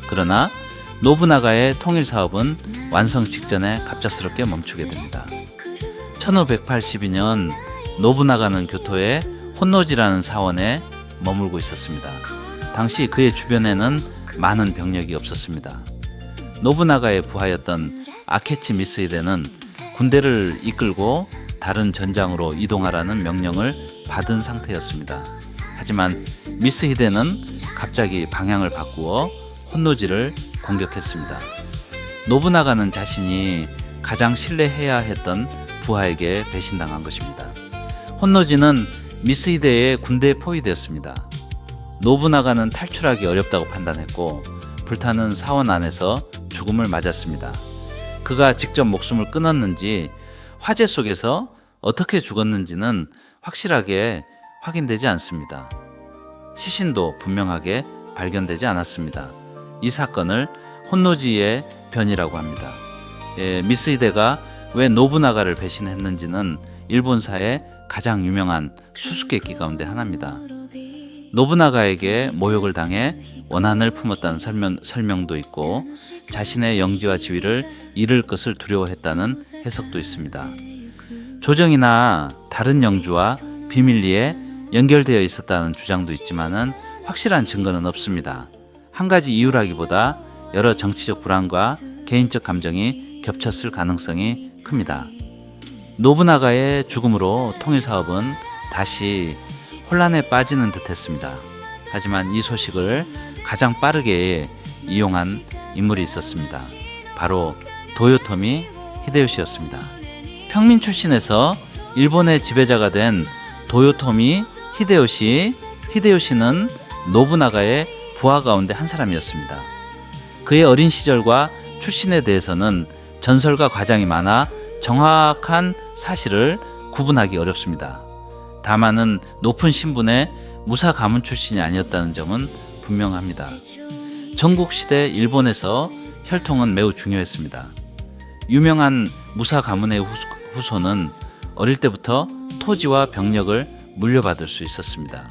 그러나 노부나가의 통일 사업은 완성 직전에 갑작스럽게 멈추게 됩니다. 1582년 노부나가는 교토의 혼노지라는 사원에 머물고 있었습니다. 당시 그의 주변에는 많은 병력이 없었습니다. 노부나가의 부하였던 아케치 미스히데는 군대를 이끌고 다른 전장으로 이동하라는 명령을 받은 상태였습니다. 하지만 미스히데는 갑자기 방향을 바꾸어 혼노지를 공격했습니다. 노부나가는 자신이 가장 신뢰해야 했던 부하에게 배신당한 것입니다. 혼노지는 미스히데의 군대에 포위되었습니다. 노부나가는 탈출하기 어렵다고 판단했고 불타는 사원 안에서 죽음을 맞았습니다. 그가 직접 목숨을 끊었는지 화재 속에서 어떻게 죽었는지는 확실하게 확인되지 않습니다. 시신도 분명하게 발견되지 않았습니다. 이 사건을 혼노지의 변이라고 합니다. 미스히데가 왜 노부나가를 배신했는지는 일본사의 가장 유명한 수수께끼 가운데 하나입니다. 노부나가에게 모욕을 당해 원한을 품었다는 설명도 있고 자신의 영지와 지위를 잃을 것을 두려워했다는 해석도 있습니다. 조정이나 다른 영주와 비밀리에 연결되어 있었다는 주장도 있지만은 확실한 증거는 없습니다. 한 가지 이유라기보다 여러 정치적 불안과 개인적 감정이 겹쳤을 가능성이 큽니다. 노부나가의 죽음으로 통일 사업은 다시 혼란에 빠지는 듯했습니다. 하지만 이 소식을 가장 빠르게 이용한 인물이 있었습니다. 바로 도요토미 히데요시였습니다. 평민 출신에서 일본의 지배자가 된 도요토미 히데요시는 노부나가의 부하 가운데 한 사람이었습니다. 그의 어린 시절과 출신에 대해서는 전설과 과장이 많아 정확한 사실을 구분하기 어렵습니다. 다만은 높은 신분의 무사 가문 출신이 아니었다는 점은 분명합니다. 전국시대 일본에서 혈통은 매우 중요했습니다. 유명한 무사 가문의 후손은 어릴 때부터 토지와 병력을 물려받을 수 있었습니다.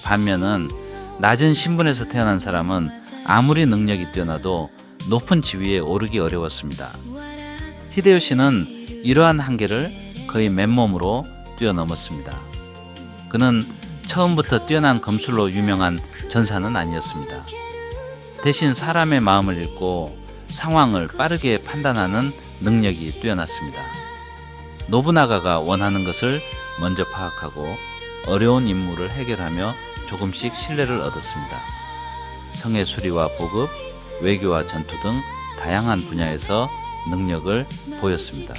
반면은 낮은 신분에서 태어난 사람은 아무리 능력이 뛰어나도 높은 지위에 오르기 어려웠습니다. 히데요시는 이러한 한계를 거의 맨몸으로 뛰어넘었습니다. 그는 처음부터 뛰어난 검술로 유명한 전사는 아니었습니다. 대신 사람의 마음을 읽고 상황을 빠르게 판단하는 능력이 뛰어났습니다. 노부나가가 원하는 것을 먼저 파악하고 어려운 임무를 해결하며 조금씩 신뢰를 얻었습니다. 성의 수리와 보급, 외교와 전투 등 다양한 분야에서 능력을 보였습니다.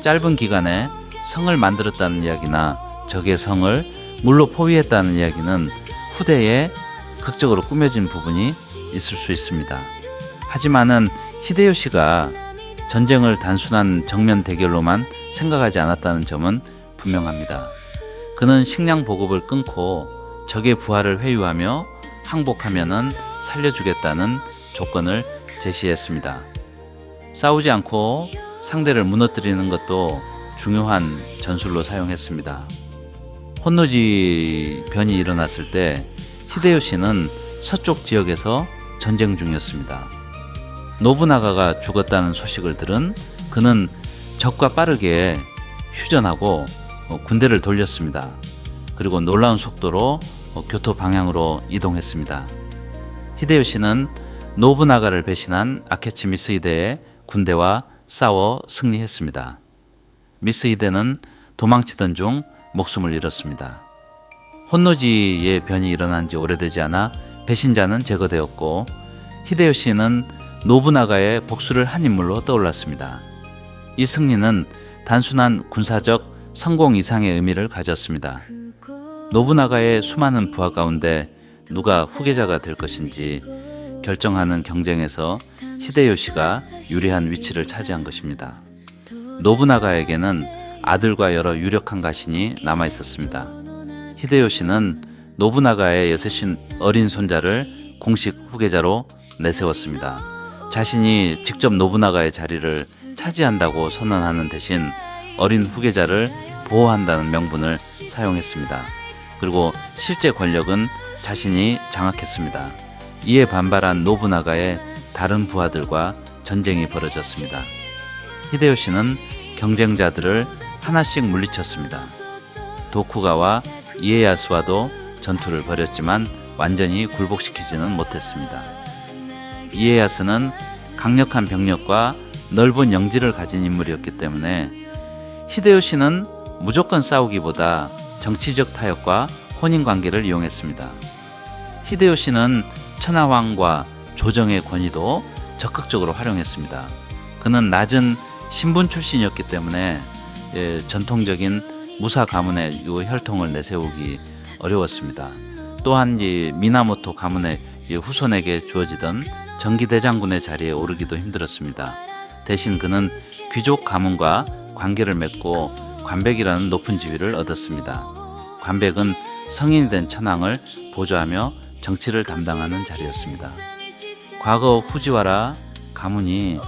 짧은 기간에 성을 만들었다는 이야기나 적의 성을 물로 포위했다는 이야기는 후대에 극적으로 꾸며진 부분이 있을 수 있습니다. 하지만은 히데요시가 전쟁을 단순한 정면 대결로만 생각하지 않았다는 점은 분명합니다. 그는 식량 보급을 끊고 적의 부하를 회유하며 항복하면은 살려주겠다는 조건을 제시했습니다. 싸우지 않고 상대를 무너뜨리는 것도 중요한 전술로 사용했습니다. 혼노지 변이 일어났을 때 히데요시는 서쪽 지역에서 전쟁 중이었습니다. 노부나가가 죽었다는 소식을 들은 그는 적과 빠르게 휴전하고 군대를 돌렸습니다. 그리고 놀라운 속도로 교토 방향으로 이동했습니다. 히데요시는 노부나가를 배신한 아케치 미스히데의 군대와 싸워 승리했습니다. 미스히데는 도망치던 중 목숨을 잃었습니다. 혼노지의 변이 일어난 지 오래되지 않아 배신자는 제거되었고 히데요시는 노부나가의 복수를 한 인물로 떠올랐습니다. 이 승리는 단순한 군사적 성공 이상의 의미를 가졌습니다. 노부나가의 수많은 부하 가운데 누가 후계자가 될 것인지 결정하는 경쟁에서 히데요시가 유리한 위치를 차지한 것입니다. 노부나가에게는 아들과 여러 유력한 가신이 남아 있었습니다. 히데요시는 노부나가의 여섯인 어린 손자를 공식 후계자로 내세웠습니다. 자신이 직접 노부나가의 자리를 차지한다고 선언하는 대신 어린 후계자를 보호한다는 명분을 사용했습니다. 그리고 실제 권력은 자신이 장악했습니다. 이에 반발한 노부나가의 다른 부하들과 전쟁이 벌어졌습니다. 히데요시는 경쟁자들을 하나씩 물리쳤습니다. 도쿠가와 이에야스와도 전투를 벌였지만 완전히 굴복시키지는 못했습니다. 이에야스는 강력한 병력과 넓은 영지를 가진 인물이었기 때문에 히데요시는 무조건 싸우기보다 정치적 타협과 혼인관계를 이용했습니다. 히데요시는 천하왕과 조정의 권위도 적극적으로 활용했습니다. 그는 낮은 신분 출신이었기 때문에 전통적인 무사 가문의 혈통을 내세우기 어려웠습니다. 또한 미나모토 가문의 후손에게 주어지던 전기대장군의 자리에 오르기도 힘들었습니다. 대신 그는 귀족 가문과 관계를 맺고 관백이라는 높은 지위를 얻었습니다. 관백은 성인이 된 천황을 보좌하며 정치를 담당하는 자리였습니다. 과거 후지와라 가문이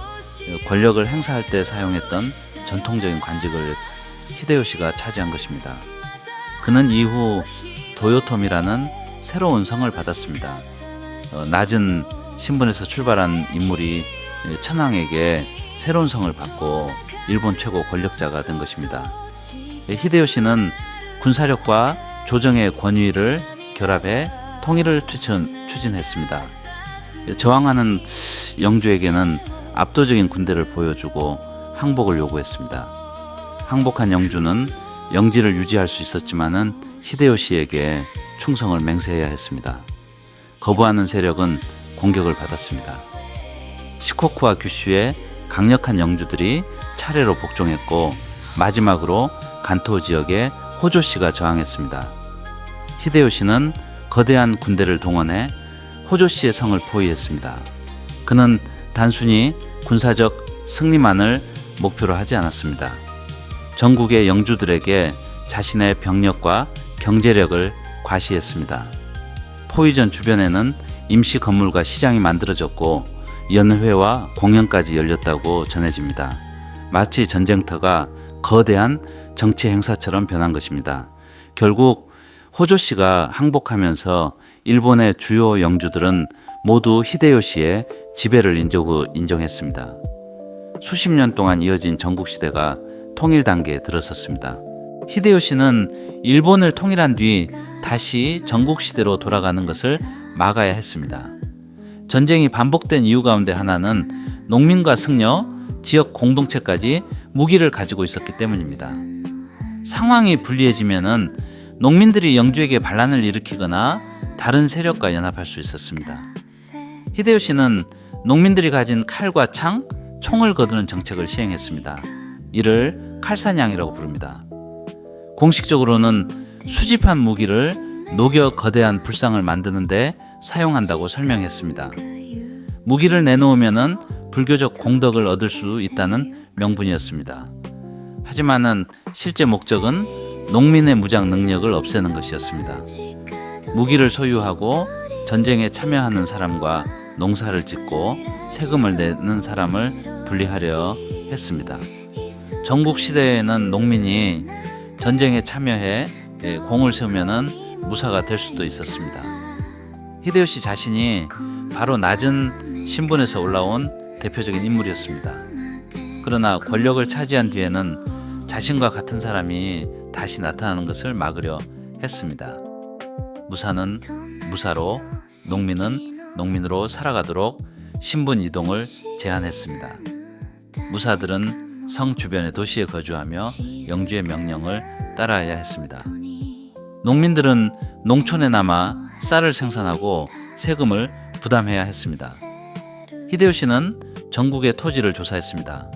권력을 행사할 때 사용했던 전통적인 관직을 히데요시가 차지한 것입니다. 그는 이후 도요토미라는 새로운 성을 받았습니다. 낮은 신분에서 출발한 인물이 천황에게 새로운 성을 받고 일본 최고 권력자가 된 것입니다. 히데요시는 군사력과 조정의 권위를 결합해 통일을 추진했습니다. 저항하는 영주에게는 압도적인 군대를 보여주고 항복을 요구했습니다. 항복한 영주는 영지를 유지할 수 있었지만은 히데요시에게 충성을 맹세해야 했습니다. 거부하는 세력은 공격을 받았습니다. 시코쿠와 규슈의 강력한 영주들이 차례로 복종했고 마지막으로 간토 지역의 호조씨가 저항했습니다. 히데요시는 거대한 군대를 동원해 호조씨의 성을 포위했습니다. 그는 단순히 군사적 승리만을 목표로 하지 않았습니다. 전국의 영주들에게 자신의 병력과 경제력을 과시했습니다. 포위전 주변에는 임시 건물과 시장이 만들어졌고 연회와 공연까지 열렸다고 전해집니다. 마치 전쟁터가 거대한 정치 행사처럼 변한 것입니다. 결국 호조씨가 항복하면서 일본의 주요 영주들은 모두 히데요시의 지배를 인정했습니다. 수십 년 동안 이어진 전국시대가 통일 단계에 들어섰습니다. 히데요시는 일본을 통일한 뒤 다시 전국시대로 돌아가는 것을 막아야 했습니다. 전쟁이 반복된 이유 가운데 하나는 농민과 승려, 지역 공동체까지 무기를 가지고 있었기 때문입니다. 상황이 불리해지면은 농민들이 영주에게 반란을 일으키거나 다른 세력과 연합할 수 있었습니다. 히데요시는 농민들이 가진 칼과 창, 총을 거두는 정책을 시행했습니다. 이를 칼사냥이라고 부릅니다. 공식적으로는 수집한 무기를 녹여 거대한 불상을 만드는 데 사용한다고 설명했습니다. 무기를 내놓으면은 불교적 공덕을 얻을 수 있다는 명분이었습니다. 하지만은 실제 목적은 농민의 무장 능력을 없애는 것이었습니다. 무기를 소유하고 전쟁에 참여하는 사람과 농사를 짓고 세금을 내는 사람을 분리하려 했습니다. 전국시대에는 농민이 전쟁에 참여해 공을 세우면은 무사가 될 수도 있었습니다. 히데요시 자신이 바로 낮은 신분에서 올라온 대표적인 인물이었습니다. 그러나 권력을 차지한 뒤에는 자신과 같은 사람이 다시 나타나는 것을 막으려 했습니다. 무사는 무사로, 농민은 농민으로 살아가도록 신분 이동을 제한했습니다. 무사들은 성 주변의 도시에 거주하며 영주의 명령을 따라야 했습니다. 농민들은 농촌에 남아 쌀을 생산하고 세금을 부담해야 했습니다. 히데요시는 전국의 토지를 조사했습니다.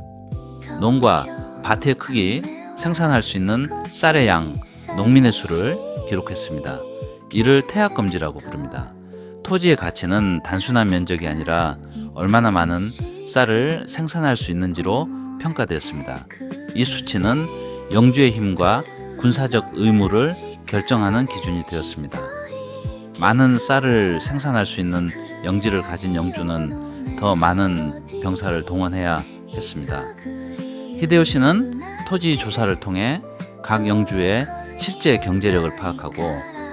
농과 밭의 크기, 생산할 수 있는 쌀의 양, 농민의 수를 기록했습니다. 이를 태학검지라고 부릅니다. 토지의 가치는 단순한 면적이 아니라 얼마나 많은 쌀을 생산할 수 있는지로 평가되었습니다. 이 수치는 영주의 힘과 군사적 의무를 결정하는 기준이 되었습니다. 많은 쌀을 생산할 수 있는 영지를 가진 영주는 더 많은 병사를 동원해야 했습니다. 히데요시는 토지 조사를 통해 각 영주의 실제 경제력을 파악하고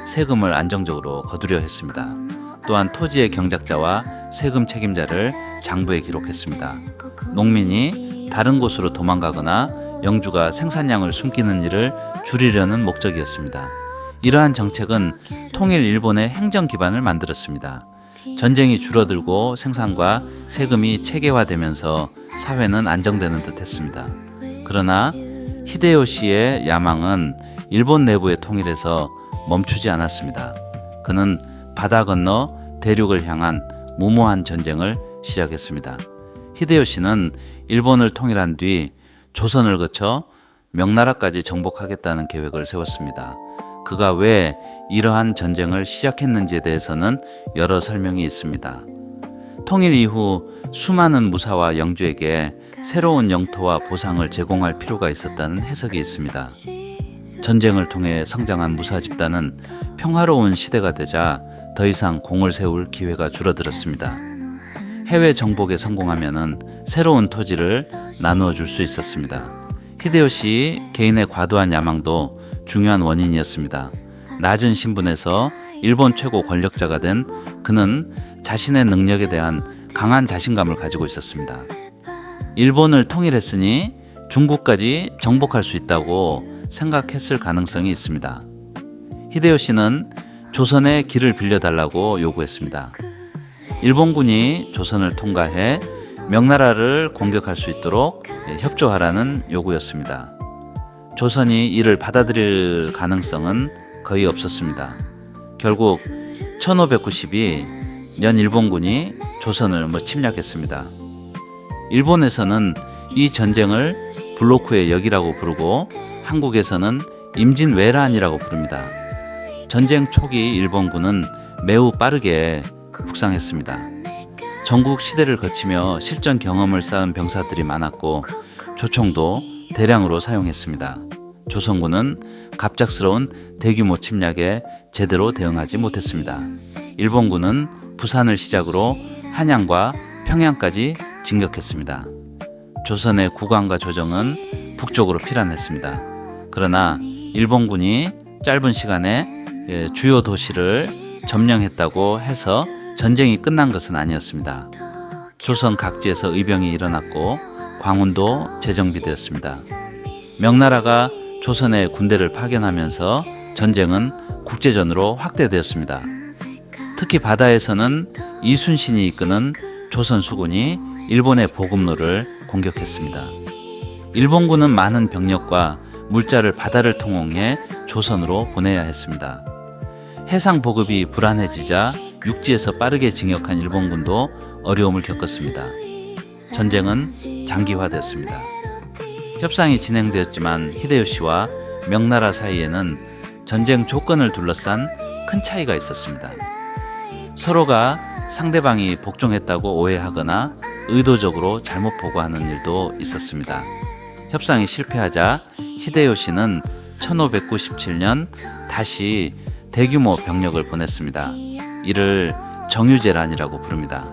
세금을 안정적으로 거두려 했습니다. 또한 토지의 경작자와 세금 책임자를 장부에 기록했습니다. 농민이 다른 곳으로 도망가거나 영주가 생산량을 숨기는 일을 줄이려는 목적이었습니다. 이러한 정책은 통일 일본의 행정 기반을 만들었습니다. 전쟁이 줄어들고 생산과 세금이 체계화되면서 사회는 안정되는 듯 했습니다. 그러나 히데요시의 야망은 일본 내부의 통일에서 멈추지 않았습니다. 그는 바다 건너 대륙을 향한 무모한 전쟁을 시작했습니다. 히데요시는 일본을 통일한 뒤 조선을 거쳐 명나라까지 정복하겠다는 계획을 세웠습니다. 그가 왜 이러한 전쟁을 시작했는지에 대해서는 여러 설명이 있습니다. 통일 이후 수많은 무사와 영주에게 새로운 영토와 보상을 제공할 필요가 있었다는 해석이 있습니다. 전쟁을 통해 성장한 무사 집단은 평화로운 시대가 되자 더 이상 공을 세울 기회가 줄어들었습니다. 해외 정복에 성공하면 새로운 토지를 나누어 줄 수 있었습니다. 히데요시 개인의 과도한 야망도 중요한 원인이었습니다. 낮은 신분에서 일본 최고 권력자가 된 그는 자신의 능력에 대한 강한 자신감을 가지고 있었습니다. 일본을 통일했으니 중국까지 정복할 수 있다고 생각했을 가능성이 있습니다. 히데요시는 조선의 길을 빌려달라고 요구했습니다. 일본군이 조선을 통과해 명나라를 공격할 수 있도록 협조하라는 요구였습니다. 조선이 이를 받아들일 가능성은 거의 없었습니다. 결국 1592년 일본군이 조선을 침략했습니다. 일본에서는 이 전쟁을 블로쿠의 역이라고 부르고 한국에서는 임진왜란이라고 부릅니다. 전쟁 초기 일본군은 매우 빠르게 북상했습니다. 전국 시대를 거치며 실전 경험을 쌓은 병사들이 많았고 조총도 대량으로 사용했습니다. 조선군은 갑작스러운 대규모 침략에 제대로 대응하지 못했습니다. 일본군은 부산을 시작으로 한양과 평양까지 진격했습니다. 조선의 국왕과 조정은 북쪽으로 피란했습니다. 그러나 일본군이 짧은 시간에 주요 도시를 점령했다고 해서 전쟁이 끝난 것은 아니었습니다. 조선 각지에서 의병이 일어났고 광운도 재정비되었습니다. 명나라가 조선의 군대를 파견하면서 전쟁은 국제전으로 확대되었습니다. 특히 바다에서는 이순신이 이끄는 조선 수군이 일본의 보급로를 공격했습니다. 일본군은 많은 병력과 물자를 바다를 통해 조선으로 보내야 했습니다. 해상 보급이 불안해지자 육지에서 빠르게 진격한 일본군도 어려움을 겪었습니다. 전쟁은 장기화되었습니다. 협상이 진행되었지만 히데요시와 명나라 사이에는 전쟁 조건을 둘러싼 큰 차이가 있었습니다. 서로가 상대방이 복종했다고 오해하거나 의도적으로 잘못 보고하는 일도 있었습니다. 협상이 실패하자 히데요시는 1597년 다시 대규모 병력을 보냈습니다. 이를 정유재란이라고 부릅니다.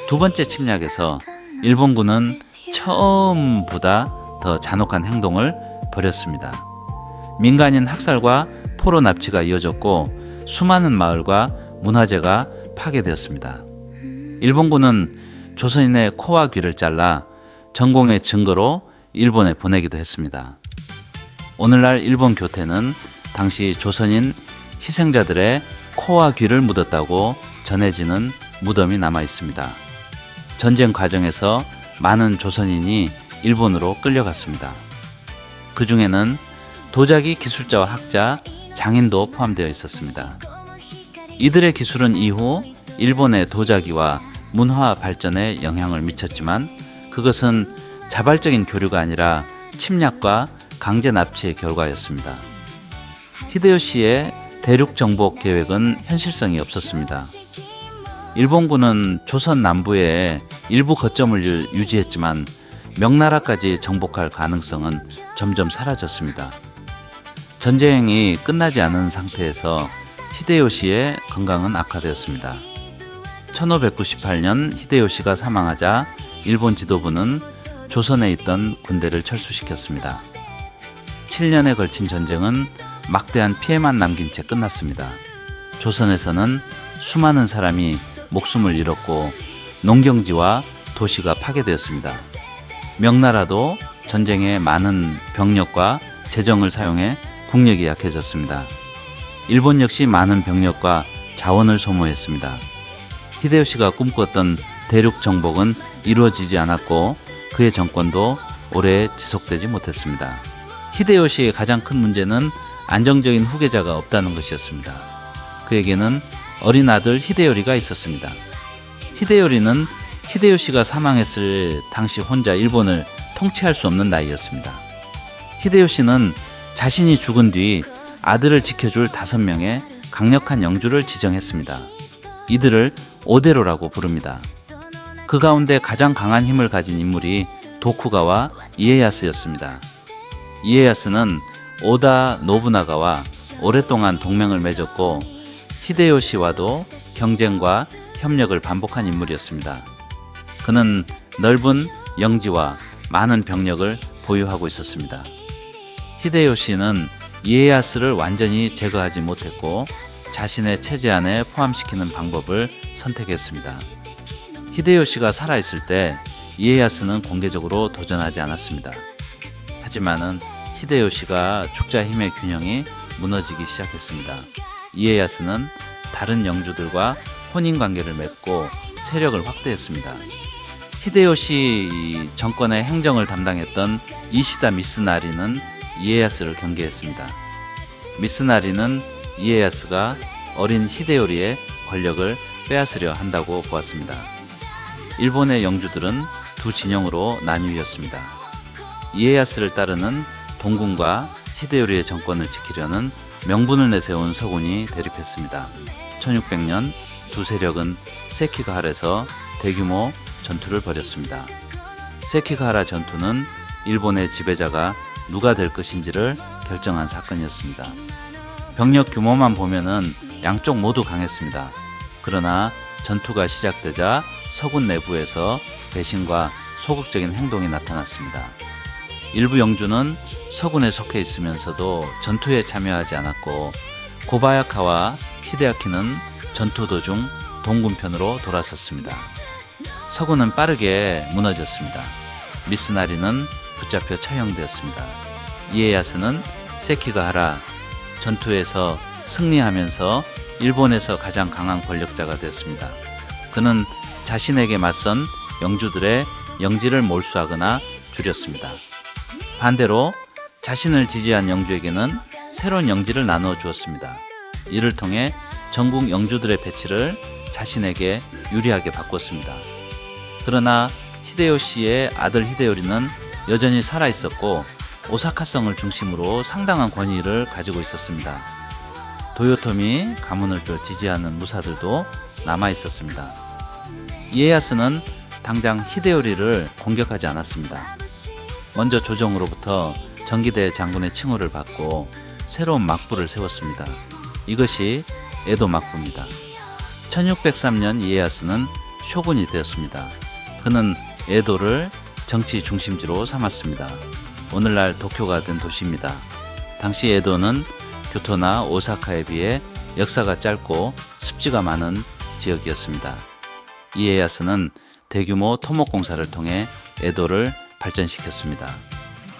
두 번째 침략에서 일본군은 처음보다 더 잔혹한 행동을 벌였습니다. 민간인 학살과 포로 납치가 이어졌고 수많은 마을과 문화재가 파괴되었습니다. 일본군은 조선인의 코와 귀를 잘라 전공의 증거로 일본에 보내기도 했습니다. 오늘날 일본 교태는 당시 조선인 희생자들의 코와 귀를 묻었다고 전해지는 무덤이 남아 있습니다. 전쟁 과정에서 많은 조선인이 일본으로 끌려갔습니다. 그 중에는 도자기 기술자와 학자, 장인도 포함되어 있었습니다. 이들의 기술은 이후 일본의 도자기와 문화 발전에 영향을 미쳤지만 그것은 자발적인 교류가 아니라 침략과 강제 납치의 결과였습니다. 히데요시의 대륙 정복 계획은 현실성이 없었습니다. 일본군은 조선 남부에 일부 거점을 유지했지만 명나라까지 정복할 가능성은 점점 사라졌습니다. 전쟁이 끝나지 않은 상태에서 히데요시의 건강은 악화되었습니다. 1598년 히데요시가 사망하자 일본 지도부는 조선에 있던 군대를 철수시켰습니다. 7년에 걸친 전쟁은 막대한 피해만 남긴 채 끝났습니다. 조선에서는 수많은 사람이 목숨을 잃었고 농경지와 도시가 파괴되었습니다. 명나라도 전쟁에 많은 병력과 재정을 사용해 국력이 약해졌습니다. 일본 역시 많은 병력과 자원을 소모했습니다. 히데요시가 꿈꿨던 대륙 정복은 이루어지지 않았고 그의 정권도 오래 지속되지 못했습니다. 히데요시의 가장 큰 문제는 안정적인 후계자가 없다는 것이었습니다. 그에게는 어린 아들 히데요리가 있었습니다. 히데요리는 히데요시가 사망했을 당시 혼자 일본을 통치할 수 없는 나이였습니다. 히데요시는 자신이 죽은 뒤 아들을 지켜줄 5명의 강력한 영주를 지정했습니다. 이들을 오대로라고 부릅니다. 그 가운데 가장 강한 힘을 가진 인물이 도쿠가와 이에야스였습니다. 이에야스는 오다 노부나가와 오랫동안 동맹을 맺었고 히데요시와도 경쟁과 협력을 반복한 인물이었습니다. 그는 넓은 영지와 많은 병력을 보유하고 있었습니다. 히데요시는 이에야스를 완전히 제거하지 못했고 자신의 체제 안에 포함시키는 방법을 선택했습니다. 히데요시가 살아있을 때 이에야스는 공개적으로 도전하지 않았습니다. 하지만은 히데요시가 죽자 힘의 균형이 무너지기 시작했습니다. 이에야스는 다른 영주들과 혼인관계를 맺고 세력을 확대했습니다. 히데요시 정권의 행정을 담당했던 이시다 미스나리는 이에야스를 경계했습니다. 미스나리는 이에야스가 어린 히데요리의 권력을 빼앗으려 한다고 보았습니다. 일본의 영주들은 두 진영으로 나뉘었습니다. 이에야스를 따르는 동군과 히데요리의 정권을 지키려는 명분을 내세운 서군이 대립했습니다. 1600년 두 세력은 세키가하라에서 대규모 전투를 벌였습니다. 세키가하라 전투는 일본의 지배자가 누가 될 것인지를 결정한 사건이었습니다. 병력 규모만 보면은 양쪽 모두 강했습니다. 그러나 전투가 시작되자 서군 내부에서 배신과 소극적인 행동이 나타났습니다. 일부 영주는 서군에 속해 있으면서도 전투에 참여하지 않았고 고바야카와 히데아키는 전투 도중 동군 편으로 돌아섰습니다. 서군은 빠르게 무너졌습니다. 미스나리는 붙잡혀 처형되었습니다. 이에야스는 세키가하라 전투에서 승리하면서 일본에서 가장 강한 권력자가 되었습니다. 그는 자신에게 맞선 영주들의 영지를 몰수하거나 줄였습니다. 반대로 자신을 지지한 영주에게는 새로운 영지를 나누어 주었습니다. 이를 통해 전국 영주들의 배치를 자신에게 유리하게 바꿨습니다. 그러나 히데요시의 아들 히데요리는 여전히 살아있었고 오사카성을 중심으로 상당한 권위를 가지고 있었습니다. 도요토미 가문을 지지하는 무사들도 남아있었습니다. 이에야스는 당장 히데요리를 공격하지 않았습니다. 먼저 조정으로부터 전기대 장군의 칭호를 받고 새로운 막부를 세웠습니다. 이것이 에도 막부입니다. 1603년 이에야스는 쇼군이 되었습니다. 그는 에도를 정치 중심지로 삼았습니다. 오늘날 도쿄가 된 도시입니다. 당시 에도는 교토나 오사카에 비해 역사가 짧고 습지가 많은 지역이었습니다. 이에야스는 대규모 토목공사를 통해 에도를 발전시켰습니다.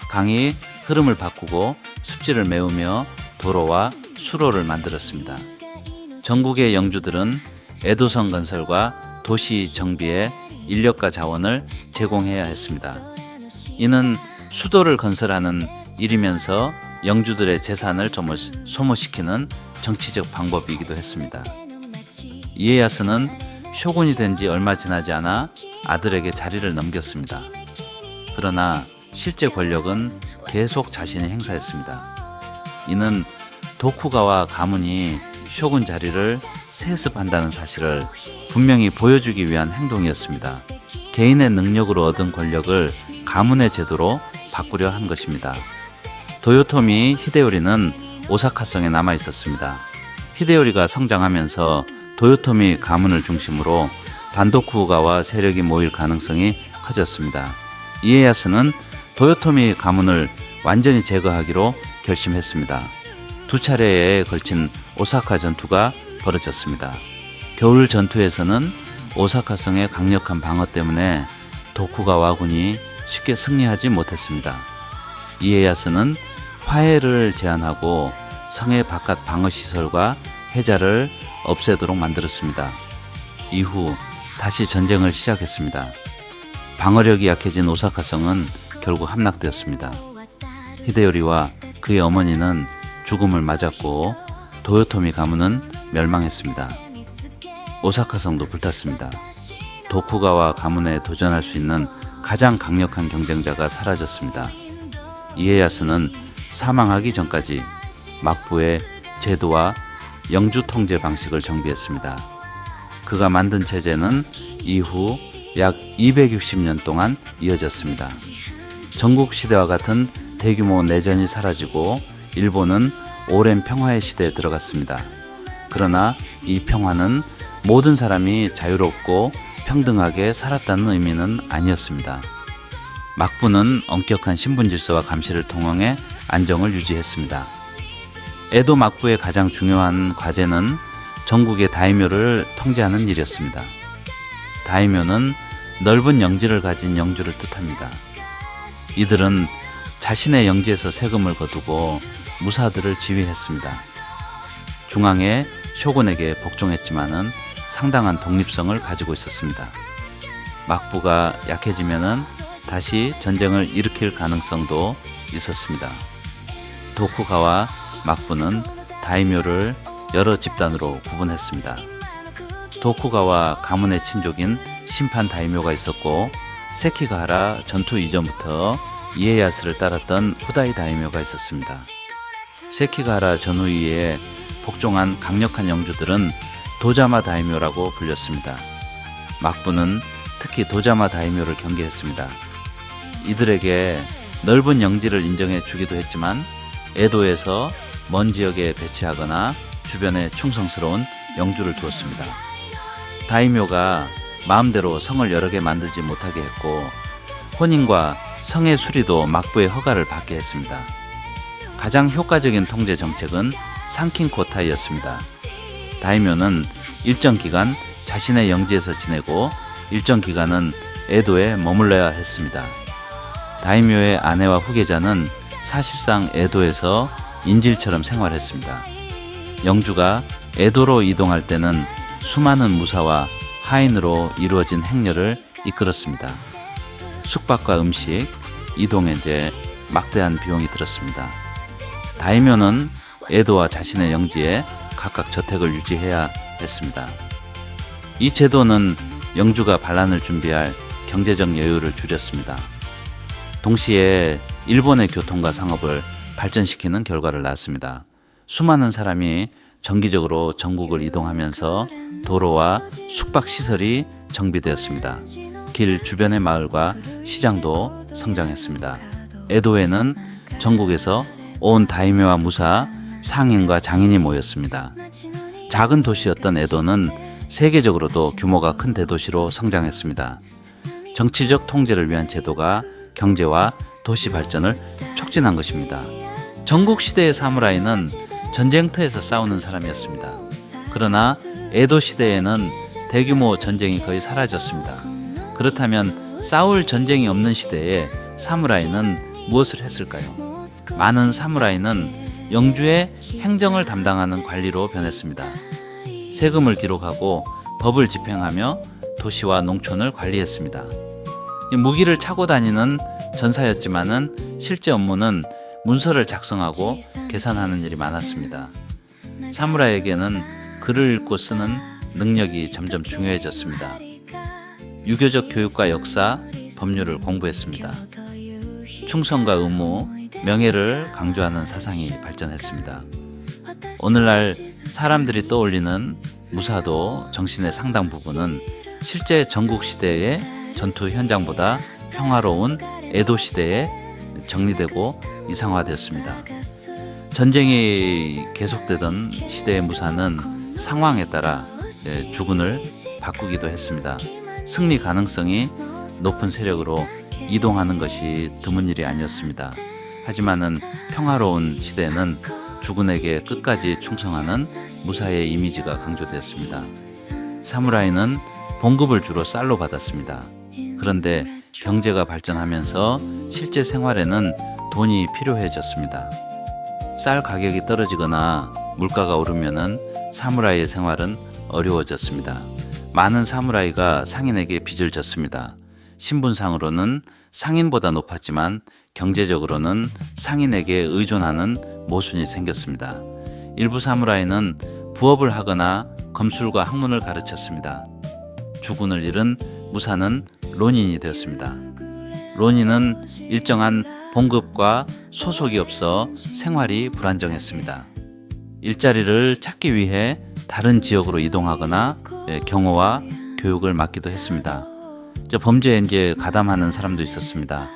강이 흐름을 바꾸고 습지를 메우며 도로와 수로를 만들었습니다. 전국의 영주들은 에도성 건설과 도시 정비에 인력과 자원을 제공해야 했습니다. 이는 수도를 건설하는 일이면서 영주들의 재산을 소모시키는 정치적 방법이기도 했습니다. 이에야스는 쇼군이 된 지 얼마 지나지 않아 아들에게 자리를 넘겼습니다. 그러나 실제 권력은 계속 자신이 행사했습니다. 이는 도쿠가와 가문이 쇼군 자리를 세습한다는 사실을 분명히 보여주기 위한 행동이었습니다. 개인의 능력으로 얻은 권력을 가문의 제도로 바꾸려 한 것입니다. 도요토미 히데요리는 오사카성에 남아 있었습니다. 히데요리가 성장하면서 도요토미 가문을 중심으로 반도쿠가와 세력이 모일 가능성이 커졌습니다. 이에야스는 도요토미 가문을 완전히 제거하기로 결심했습니다. 두 차례에 걸친 오사카 전투가 벌어졌습니다. 겨울 전투에서는 오사카성의 강력한 방어 때문에 도쿠가와군이 쉽게 승리하지 못했습니다. 이에야스는 화해를 제안하고 성의 바깥 방어시설과 해자를 없애도록 만들었습니다. 이후 다시 전쟁을 시작했습니다. 방어력이 약해진 오사카성은 결국 함락되었습니다. 히데요리와 그의 어머니는 죽음을 맞았고 도요토미 가문은 멸망했습니다. 오사카성도 불탔습니다. 도쿠가와 가문에 도전할 수 있는 가장 강력한 경쟁자가 사라졌습니다. 이에야스는 사망하기 전까지 막부의 제도와 영주 통제 방식을 정비했습니다. 그가 만든 체제는 이후 약 260년 동안 이어졌습니다. 전국시대와 같은 대규모 내전이 사라지고 일본은 오랜 평화의 시대에 들어갔습니다. 그러나 이 평화는 모든 사람이 자유롭고 평등하게 살았다는 의미는 아니었습니다. 막부는 엄격한 신분 질서와 감시를 통해 안정을 유지했습니다. 에도 막부의 가장 중요한 과제는 전국의 다이묘를 통제하는 일이었습니다. 다이묘는 넓은 영지를 가진 영주를 뜻합니다. 이들은 자신의 영지에서 세금을 거두고 무사들을 지휘했습니다. 중앙의 쇼군에게 복종했지만은 상당한 독립성을 가지고 있었습니다. 막부가 약해지면은 다시 전쟁을 일으킬 가능성도 있었습니다. 도쿠가와 막부는 다이묘를 여러 집단으로 구분했습니다. 도쿠가와 가문의 친족인 심판 다이묘가 있었고 세키가하라 전투 이전부터 이에야스를 따랐던 후다이 다이묘가 있었습니다. 세키가하라 전후위에 복종한 강력한 영주들은 도자마 다이묘라고 불렸습니다. 막부는 특히 도자마 다이묘를 경계했습니다. 이들에게 넓은 영지를 인정해 주기도 했지만 에도에서 먼 지역에 배치하거나 주변에 충성스러운 영주를 두었습니다. 다이묘가 마음대로 성을 여러 개 만들지 못하게 했고 혼인과 성의 수리도 막부의 허가를 받게 했습니다. 가장 효과적인 통제 정책은 상킨코타이였습니다. 다이묘는 일정 기간 자신의 영지에서 지내고 일정 기간은 에도에 머물러야 했습니다. 다이묘의 아내와 후계자는 사실상 에도에서 인질처럼 생활했습니다. 영주가 에도로 이동할 때는 수많은 무사와 하인으로 이루어진 행렬을 이끌었습니다. 숙박과 음식, 이동에 막대한 비용이 들었습니다. 다이묘는 에도와 자신의 영지에 각각 저택을 유지해야 했습니다. 이 제도는 영주가 반란을 준비할 경제적 여유를 줄였습니다. 동시에 일본의 교통과 상업을 발전시키는 결과를 낳았습니다. 수많은 사람이 정기적으로 전국을 이동하면서 도로와 숙박시설이 정비되었습니다. 길 주변의 마을과 시장도 성장했습니다. 에도에는 전국에서 온 다이묘와 무사, 상인과 장인이 모였습니다. 작은 도시였던 에도는 세계적으로도 규모가 큰 대도시로 성장했습니다. 정치적 통제를 위한 제도가 경제와 도시 발전을 촉진한 것입니다. 전국 시대의 사무라이는 전쟁터에서 싸우는 사람이었습니다. 그러나 에도 시대에는 대규모 전쟁이 거의 사라졌습니다. 그렇다면 싸울 전쟁이 없는 시대에 사무라이는 무엇을 했을까요? 많은 사무라이는 영주의 행정을 담당하는 관리로 변했습니다. 세금을 기록하고 법을 집행하며 도시와 농촌을 관리했습니다. 무기를 차고 다니는 전사였지만은 실제 업무는 문서를 작성하고 계산하는 일이 많았습니다. 사무라이에게는 글을 읽고 쓰는 능력이 점점 중요해졌습니다. 유교적 교육과 역사, 법률을 공부했습니다. 충성과 의무, 명예를 강조하는 사상이 발전했습니다. 오늘날 사람들이 떠올리는 무사도 정신의 상당 부분은 실제 전국시대의 전투 현장보다 평화로운 에도 시대에 정리되고 이상화되었습니다. 전쟁이 계속되던 시대의 무사는 상황에 따라 주군을 바꾸기도 했습니다. 승리 가능성이 높은 세력으로 이동하는 것이 드문 일이 아니었습니다. 하지만은 평화로운 시대에는 주군에게 끝까지 충성하는 무사의 이미지가 강조되었습니다. 사무라이는 봉급을 주로 쌀로 받았습니다. 그런데 경제가 발전하면서 실제 생활에는 돈이 필요해졌습니다. 쌀 가격이 떨어지거나 물가가 오르면은 사무라이의 생활은 어려워졌습니다. 많은 사무라이가 상인에게 빚을 졌습니다. 신분상으로는 상인보다 높았지만 경제적으로는 상인에게 의존하는 모순이 생겼습니다. 일부 사무라이는 부업을 하거나 검술과 학문을 가르쳤습니다. 주군을 잃은 무사는 론인이 되었습니다. 론인은 일정한 봉급과 소속이 없어 생활이 불안정했습니다. 일자리를 찾기 위해 다른 지역으로 이동하거나 경호와 교육을 맡기도 했습니다. 범죄에 가담하는 사람도 있었습니다.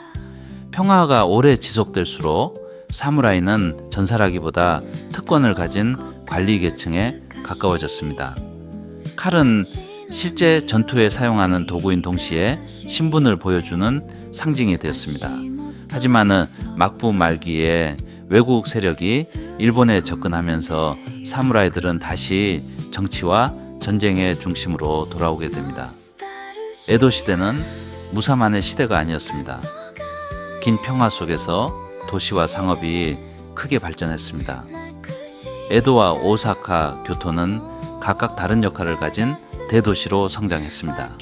평화가 오래 지속될수록 사무라이는 전사라기보다 특권을 가진 관리 계층에 가까워졌습니다. 칼은 실제 전투에 사용하는 도구인 동시에 신분을 보여주는 상징이 되었습니다. 하지만 막부 말기에 외국 세력이 일본에 접근하면서 사무라이들은 다시 정치와 전쟁의 중심으로 돌아오게 됩니다. 에도 시대는 무사만의 시대가 아니었습니다. 긴 평화 속에서 도시와 상업이 크게 발전했습니다. 에도와 오사카, 교토는 각각 다른 역할을 가진 대도시로 성장했습니다.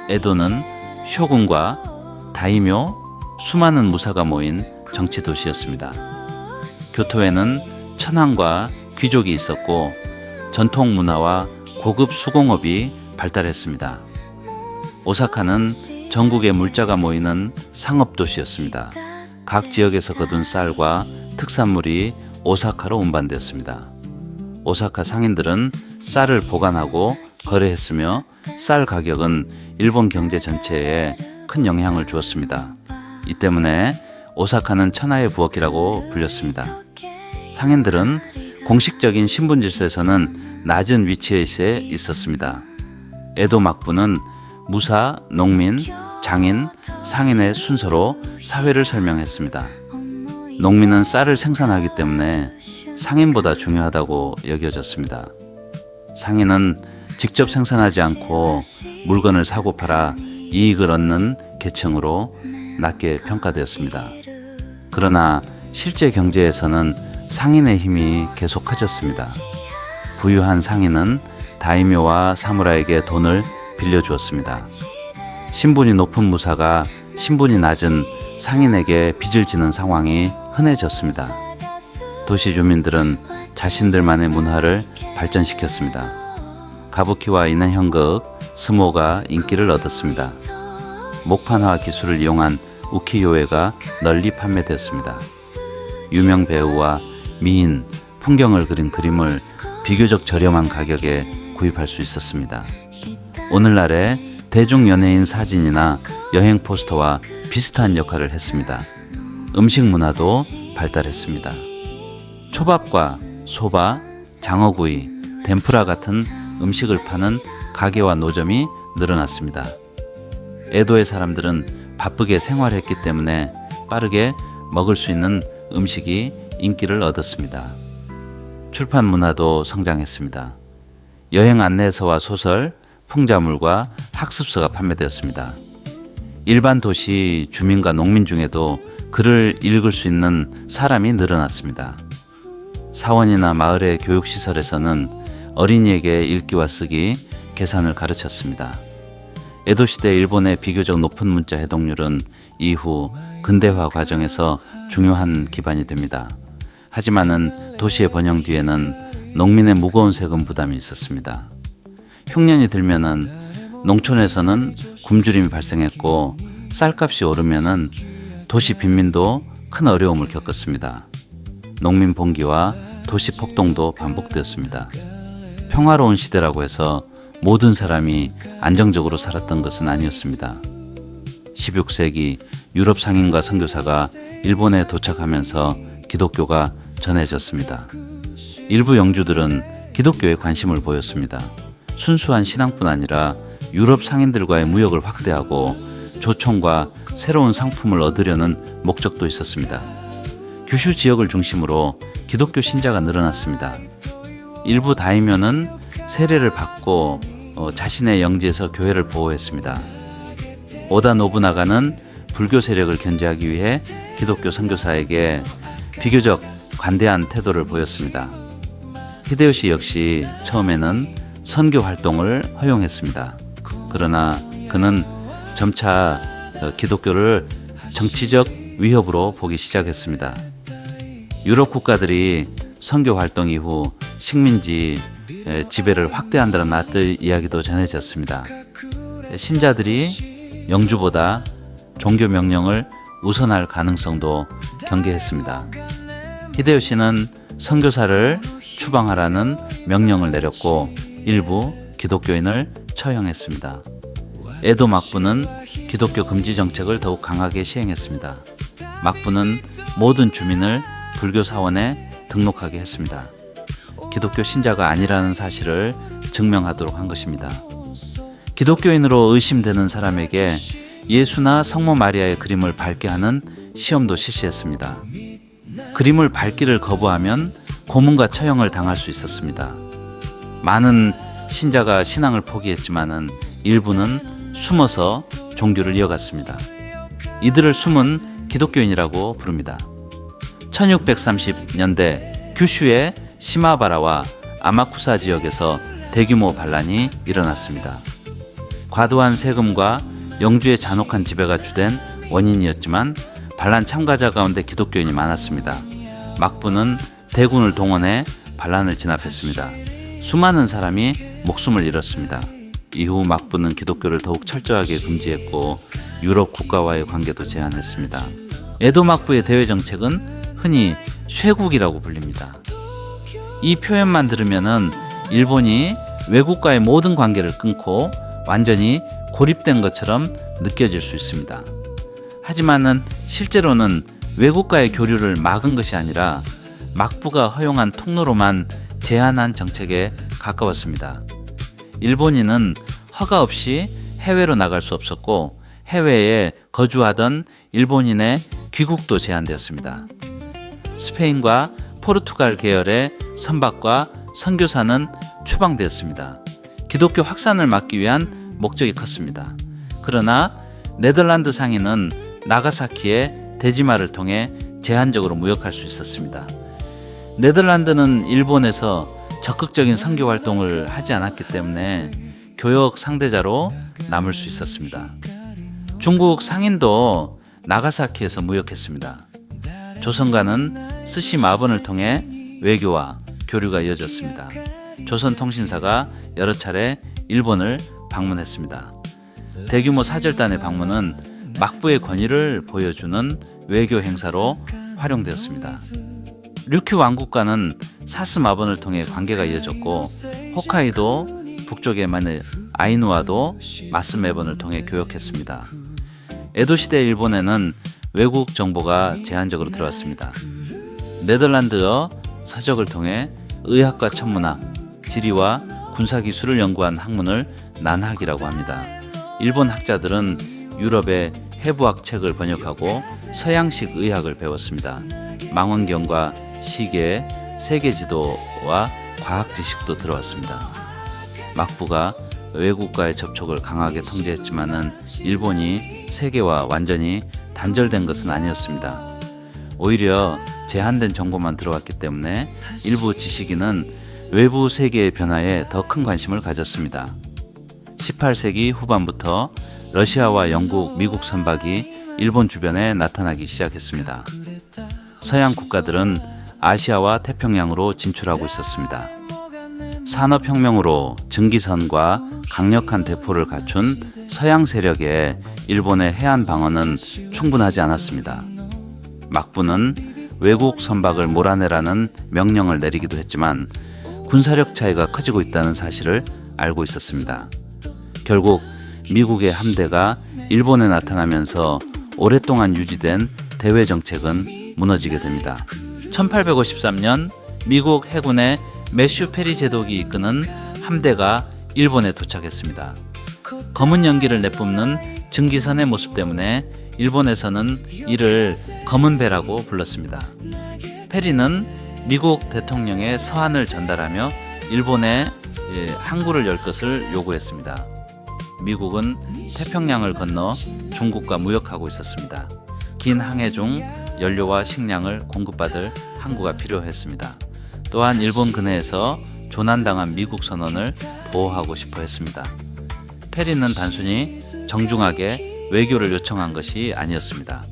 에도는 쇼군과 다이묘, 수많은 무사가 모인 정치 도시였습니다. 교토에는 천황과 귀족이 있었고 전통 문화와 고급 수공업이 발달했습니다. 오사카는 전국의 물자가 모이는 상업 도시였습니다. 각 지역에서 거둔 쌀과 특산물이 오사카로 운반되었습니다. 오사카 상인들은 쌀을 보관하고 거래했으며 쌀 가격은 일본 경제 전체에 큰 영향을 주었습니다. 이 때문에 오사카는 천하의 부엌이라고 불렸습니다. 상인들은 공식적인 신분 질서에서는 낮은 위치에 있었습니다. 에도 막부는 무사, 농민, 장인, 상인의 순서로 사회를 설명했습니다. 농민은 쌀을 생산하기 때문에 상인보다 중요하다고 여겨졌습니다. 상인은 직접 생산하지 않고 물건을 사고 팔아 이익을 얻는 계층으로 낮게 평가되었습니다. 그러나 실제 경제에서는 상인의 힘이 계속 커졌습니다. 부유한 상인은 다이묘와 사무라에게 돈을 빌려주었습니다. 신분이 높은 무사가 신분이 낮은 상인에게 빚을 지는 상황이 흔해졌습니다. 도시 주민들은 자신들만의 문화를 발전시켰습니다. 가부키와 인형극, 스모가 인기를 얻었습니다. 목판화 기술을 이용한 우키요에가 널리 판매되었습니다. 유명 배우와 미인, 풍경을 그린 그림을 비교적 저렴한 가격에 구입할 수 있었습니다. 오늘날의 대중 연예인 사진이나 여행 포스터와 비슷한 역할을 했습니다. 음식 문화도 발달했습니다. 초밥과 소바, 장어구이, 덴푸라 같은 음식을 파는 가게와 노점이 늘어났습니다. 에도의 사람들은 바쁘게 생활했기 때문에 빠르게 먹을 수 있는 음식이 인기를 얻었습니다. 출판 문화도 성장했습니다. 여행 안내서와 소설, 풍자물과 학습서가 판매되었습니다. 일반 도시 주민과 농민 중에도 글을 읽을 수 있는 사람이 늘어났습니다. 사원이나 마을의 교육시설에서는 어린이에게 읽기와 쓰기, 계산을 가르쳤습니다. 에도 시대 일본의 비교적 높은 문자 해독률은 이후 근대화 과정에서 중요한 기반이 됩니다. 하지만은 도시의 번영 뒤에는 농민의 무거운 세금 부담이 있었습니다. 흉년이 들면은 농촌에서는 굶주림이 발생했고 쌀값이 오르면은 도시 빈민도 큰 어려움을 겪었습니다. 농민 봉기와 도시 폭동도 반복되었습니다. 평화로운 시대라고 해서 모든 사람이 안정적으로 살았던 것은 아니었습니다. 16세기 유럽 상인과 선교사가 일본에 도착하면서 기독교가 전해졌습니다. 일부 영주들은 기독교에 관심을 보였습니다. 순수한 신앙뿐 아니라 유럽 상인들과의 무역을 확대하고 조총과 새로운 상품을 얻으려는 목적도 있었습니다. 규슈 지역을 중심으로 기독교 신자가 늘어났습니다. 일부 다이묘는 세례를 받고 자신의 영지에서 교회를 보호했습니다. 오다 노부나가는 불교 세력을 견제하기 위해 기독교 선교사에게 비교적 관대한 태도를 보였습니다. 히데요시 역시 처음에는 선교 활동을 허용했습니다. 그러나 그는 점차 기독교를 정치적 위협으로 보기 시작했습니다. 유럽 국가들이 선교 활동 이후 식민지 지배를 확대한다는 낯뜨 이야기도 전해졌습니다. 신자들이 영주보다 종교 명령을 우선할 가능성도 경계했습니다. 히데요시는 선교사를 추방하라는 명령을 내렸고 일부 기독교인을 처형했습니다. 에도 막부는 기독교 금지 정책을 더욱 강하게 시행했습니다. 막부는 모든 주민을 불교 사원에 등록하게 했습니다. 기독교 신자가 아니라는 사실을 증명하도록 한 것입니다. 기독교인으로 의심되는 사람에게 예수나 성모 마리아의 그림을 밟게 하는 시험도 실시했습니다. 그림을 밟기를 거부하면 고문과 처형을 당할 수 있었습니다. 많은 신자가 신앙을 포기했지만은 일부는 숨어서 종교를 이어갔습니다. 이들을 숨은 기독교인이라고 부릅니다. 1630년대 규슈의 시마바라와 아마쿠사 지역에서 대규모 반란이 일어났습니다. 과도한 세금과 영주의 잔혹한 지배가 주된 원인이었지만 반란 참가자 가운데 기독교인이 많았습니다. 막부는 대군을 동원해 반란을 진압했습니다. 수많은 사람이 목숨을 잃었습니다. 이후 막부는 기독교를 더욱 철저하게 금지했고 유럽 국가와의 관계도 제한했습니다. 에도 막부의 대외 정책은 흔히 쇄국이라고 불립니다. 이 표현만 들으면은 일본이 외국과의 모든 관계를 끊고 완전히 고립된 것처럼 느껴질 수 있습니다. 하지만은 실제로는 외국과의 교류를 막은 것이 아니라 막부가 허용한 통로로만 제한한 정책에 가까웠습니다. 일본인은 허가 없이 해외로 나갈 수 없었고 해외에 거주하던 일본인의 귀국도 제한되었습니다. 스페인과 포르투갈 계열의 선박과 선교사는 추방되었습니다. 기독교 확산을 막기 위한 목적이 컸습니다. 그러나 네덜란드 상인은 나가사키의 대지마를 통해 제한적으로 무역할 수 있었습니다. 네덜란드는 일본에서 적극적인 선교 활동을 하지 않았기 때문에 교역 상대자로 남을 수 있었습니다. 중국 상인도 나가사키에서 무역했습니다. 조선과는 스시 마번을 통해 외교와 교류가 이어졌습니다. 조선통신사가 여러 차례 일본을 방문했습니다. 대규모 사절단의 방문은 막부의 권위를 보여주는 외교 행사로 활용되었습니다. 류큐 왕국과는 사스 마번을 통해 관계가 이어졌고 홋카이도 북쪽의 아이누와도 마스 매번을 통해 교역했습니다. 에도 시대 일본에는 외국 정보가 제한적으로 들어왔습니다. 네덜란드어 서적을 통해 의학과 천문학, 지리와 군사기술을 연구한 학문을 난학이라고 합니다. 일본 학자들은 유럽의 해부학 책을 번역하고 서양식 의학을 배웠습니다. 망원경과 시계, 세계지도와 과학 지식도 들어왔습니다. 막부가 외국과의 접촉을 강하게 통제했지만은 일본이 세계와 완전히 단절된 것은 아니었습니다. 오히려 제한된 정보만 들어왔기 때문에 일부 지식인은 외부 세계의 변화에 더 큰 관심을 가졌습니다. 18세기 후반부터 러시아와 영국, 미국 선박이 일본 주변에 나타나기 시작했습니다. 서양 국가들은 아시아와 태평양으로 진출하고 있었습니다. 산업혁명으로 증기선과 강력한 대포를 갖춘 서양 세력에 일본의 해안 방어는 충분하지 않았습니다. 막부는 외국 선박을 몰아내라는 명령을 내리기도 했지만 군사력 차이가 커지고 있다는 사실을 알고 있었습니다. 결국 미국의 함대가 일본에 나타나면서 오랫동안 유지된 대외 정책은 무너지게 됩니다. 1853년 미국 해군의 매슈 페리 제독이 이끄는 함대가 일본에 도착했습니다. 검은 연기를 내뿜는 증기선의 모습 때문에 일본에서는 이를 검은 배라고 불렀습니다. 페리는 미국 대통령의 서한을 전달하며 일본에 항구를 열 것을 요구했습니다. 미국은 태평양을 건너 중국과 무역하고 있었습니다. 긴 항해 중 연료와 식량을 공급받을 항구가 필요했습니다. 또한 일본 근해에서 조난당한 미국 선원을 보호하고 싶어 했습니다. 페리는 단순히 정중하게 외교를 요청한 것이 아니었습니다.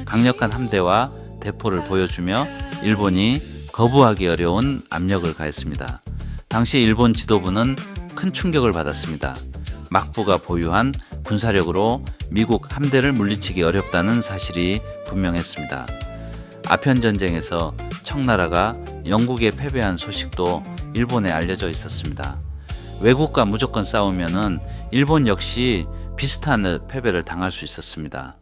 강력한 함대와 대포를 보여주며 일본이 거부하기 어려운 압력을 가했습니다. 당시 일본 지도부는 큰 충격을 받았습니다. 막부가 보유한 군사력으로 미국 함대를 물리치기 어렵다는 사실이 분명했습니다. 아편전쟁에서 청나라가 영국에 패배한 소식도 일본에 알려져 있었습니다. 외국과 무조건 싸우면은 일본 역시 비슷한 패배를 당할 수 있었습니다.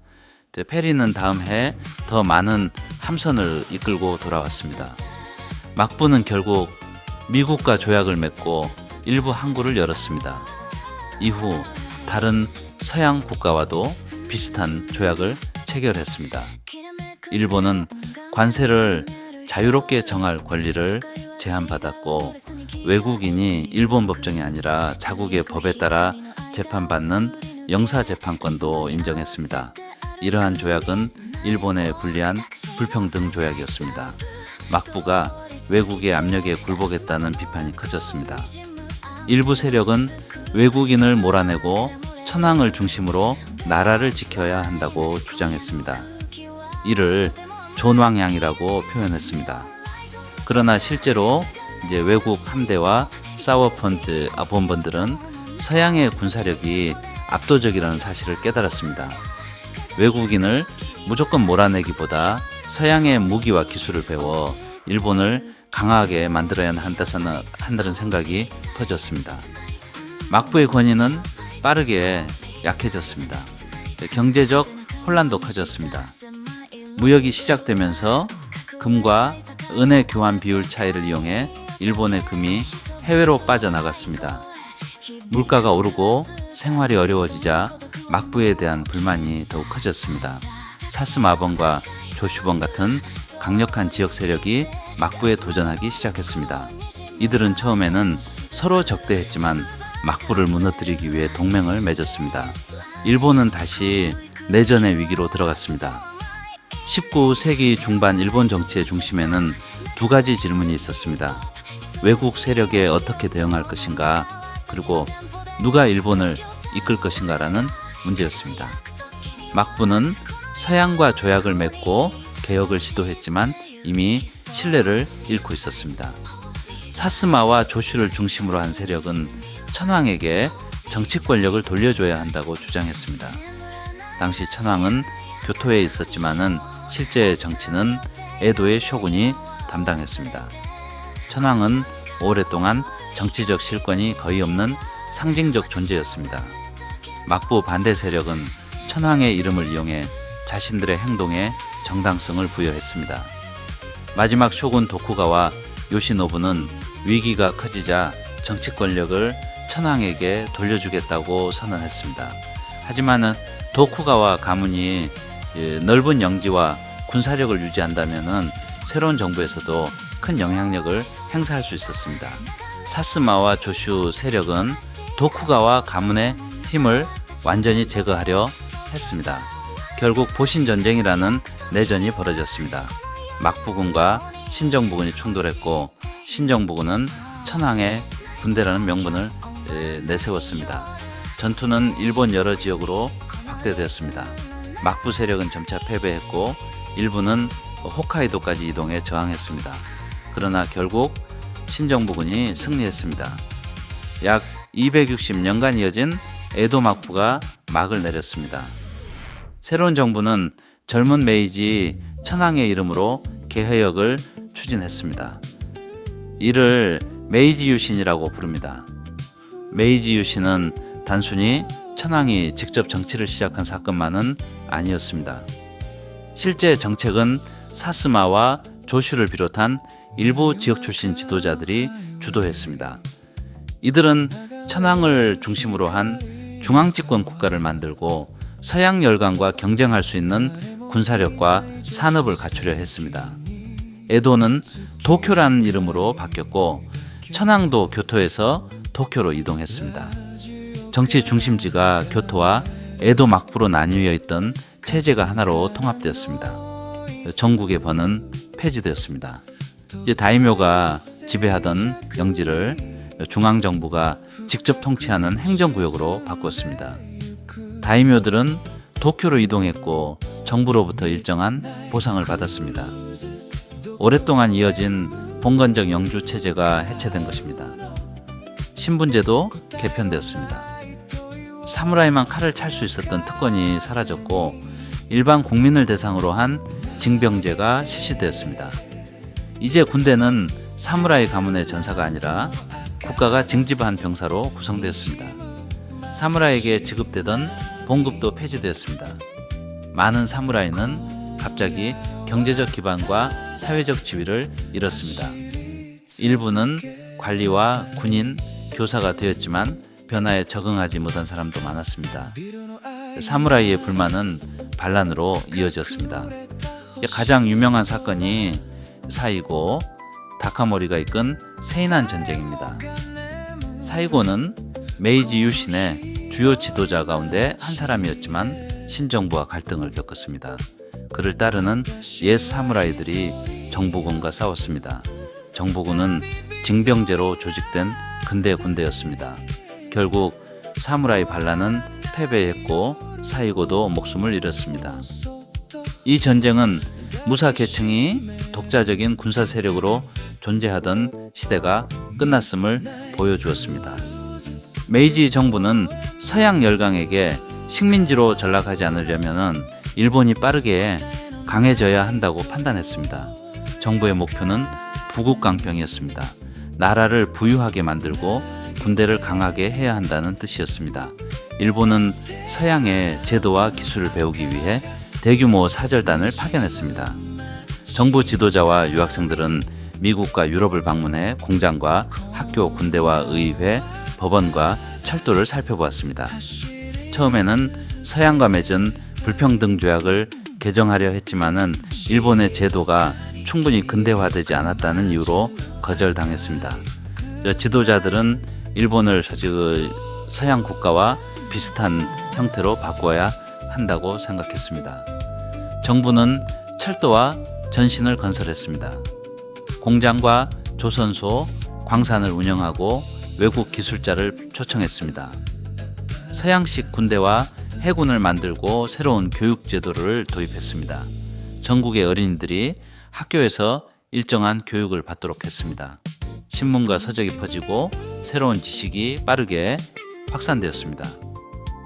페리는 다음 해 더 많은 함선을 이끌고 돌아왔습니다. 막부는 결국 미국과 조약을 맺고 일부 항구를 열었습니다. 이후 다른 서양 국가와도 비슷한 조약을 체결했습니다. 일본은 관세를 자유롭게 정할 권리를 제한받았고 외국인이 일본 법정이 아니라 자국의 법에 따라 재판받는 영사재판권도 인정했습니다. 이러한 조약은 일본에 불리한 불평등 조약이었습니다. 막부가 외국의 압력에 굴복했다는 비판이 커졌습니다. 일부 세력은 외국인을 몰아내고 천황을 중심으로 나라를 지켜야 한다고 주장했습니다. 이를 존왕양이라고 표현했습니다. 그러나 실제로 외국 함대와 본번들은 서양의 군사력이 압도적이라는 사실을 깨달았습니다. 외국인을 무조건 몰아내기보다 서양의 무기와 기술을 배워 일본을 강하게 만들어야 한다는 생각이 커졌습니다. 막부의 권위는 빠르게 약해졌습니다. 경제적 혼란도 커졌습니다. 무역이 시작되면서 금과 은의 교환 비율 차이를 이용해 일본의 금이 해외로 빠져나갔습니다. 물가가 오르고 생활이 어려워지자 막부에 대한 불만이 더욱 커졌습니다. 사스마번과 조슈번 같은 강력한 지역 세력이 막부에 도전하기 시작했습니다. 이들은 처음에는 서로 적대했지만 막부를 무너뜨리기 위해 동맹을 맺었습니다. 일본은 다시 내전의 위기로 들어갔습니다. 19세기 중반 일본 정치의 중심에는 두 가지 질문이 있었습니다. 외국 세력에 어떻게 대응할 것인가, 그리고 누가 일본을 이끌 것인가라는 문제였습니다. 막부는 서양과 조약을 맺고 개혁을 시도했지만 이미 신뢰를 잃고 있었습니다. 사스마와 조슈를 중심으로 한 세력은 천황에게 정치 권력을 돌려줘야 한다고 주장했습니다. 당시 천황은 교토에 있었지만은 실제 정치는 에도의 쇼군이 담당했습니다. 천황은 오랫동안 정치적 실권이 거의 없는 상징적 존재였습니다. 막부 반대 세력은 천황의 이름을 이용해 자신들의 행동에 정당성을 부여했습니다. 마지막 쇼군 도쿠가와 요시노부는 위기가 커지자 정치 권력을 천황에게 돌려주겠다고 선언했습니다. 하지만 도쿠가와 가문이 넓은 영지와 군사력을 유지한다면 새로운 정부에서도 큰 영향력을 행사할 수 있었습니다. 사스마와 조슈 세력은 도쿠가와 가문의 힘을 완전히 제거하려 했습니다. 결국 보신전쟁이라는 내전이 벌어졌습니다. 막부군과 신정부군이 충돌했고 신정부군은 천황의 군대라는 명분을 내세웠습니다. 전투는 일본 여러 지역으로 확대되었습니다. 막부 세력은 점차 패배했고 일부는 홋카이도까지 이동해 저항했습니다. 그러나 결국 신정부군이 승리했습니다. 약 260년간 이어진 에도 막부가 막을 내렸습니다. 새로운 정부는 젊은 메이지 천황의 이름으로 개혁을 추진했습니다. 이를 메이지 유신이라고 부릅니다. 메이지 유신은 단순히 천황이 직접 정치를 시작한 사건만은 아니었습니다. 실제 정책은 사스마와 조슈를 비롯한 일부 지역 출신 지도자들이 주도했습니다. 이들은 천황을 중심으로 한 중앙집권 국가를 만들고 서양 열강과 경쟁할 수 있는 군사력과 산업을 갖추려 했습니다. 에도는 도쿄라는 이름으로 바뀌었고 천황도 교토에서 도쿄로 이동했습니다. 정치 중심지가 교토와 에도 막부로 나뉘어 있던 체제가 하나로 통합되었습니다. 전국의 번은 폐지되었습니다. 이제 다이묘가 지배하던 영지를 중앙정부가 직접 통치하는 행정구역으로 바꿨습니다. 다이묘들은 도쿄로 이동했고 정부로부터 일정한 보상을 받았습니다. 오랫동안 이어진 봉건적 영주 체제가 해체된 것입니다. 신분제도 개편되었습니다. 사무라이만 칼을 찰 수 있었던 특권이 사라졌고 일반 국민을 대상으로 한 징병제가 실시되었습니다. 이제 군대는 사무라이 가문의 전사가 아니라 국가가 징집한 병사로 구성되었습니다. 사무라이에게 지급되던 봉급도 폐지되었습니다. 많은 사무라이는 갑자기 경제적 기반과 사회적 지위를 잃었습니다. 일부는 관리와 군인, 교사가 되었지만 변화에 적응하지 못한 사람도 많았습니다. 사무라이의 불만은 반란으로 이어졌습니다. 가장 유명한 사건이 사이고 다카모리가 이끈 세이난 전쟁입니다. 사이고는 메이지 유신의 주요 지도자 가운데 한 사람이었지만 신정부와 갈등을 겪었습니다. 그를 따르는 옛 사무라이들이 정부군과 싸웠습니다. 정부군은 징병제로 조직된 근대 군대였습니다. 결국 사무라이 반란은 패배했고 사이고도 목숨을 잃었습니다. 이 전쟁은 무사 계층이 독자적인 군사 세력으로 존재하던 시대가 끝났음을 보여주었습니다. 메이지 정부는 서양 열강에게 식민지로 전락하지 않으려면 일본이 빠르게 강해져야 한다고 판단했습니다. 정부의 목표는 부국강평이었습니다. 나라를 부유하게 만들고 군대를 강하게 해야 한다는 뜻이었습니다. 일본은 서양의 제도와 기술을 배우기 위해 대규모 사절단을 파견했습니다. 정부 지도자와 유학생들은 미국과 유럽을 방문해 공장과 학교, 군대와 의회, 법원과 철도를 살펴보았습니다. 처음에는 서양과 맺은 불평등 조약을 개정하려 했지만은 일본의 제도가 충분히 근대화되지 않았다는 이유로 거절당했습니다. 지도자들은 일본을 서양 국가와 비슷한 형태로 바꿔야 한다고 생각했습니다. 정부는 철도와 전신을 건설했습니다. 공장과 조선소, 광산을 운영하고 외국 기술자를 초청했습니다. 서양식 군대와 해군을 만들고 새로운 교육 제도를 도입했습니다. 전국의 어린이들이 학교에서 일정한 교육을 받도록 했습니다. 신문과 서적이 퍼지고 새로운 지식이 빠르게 확산되었습니다.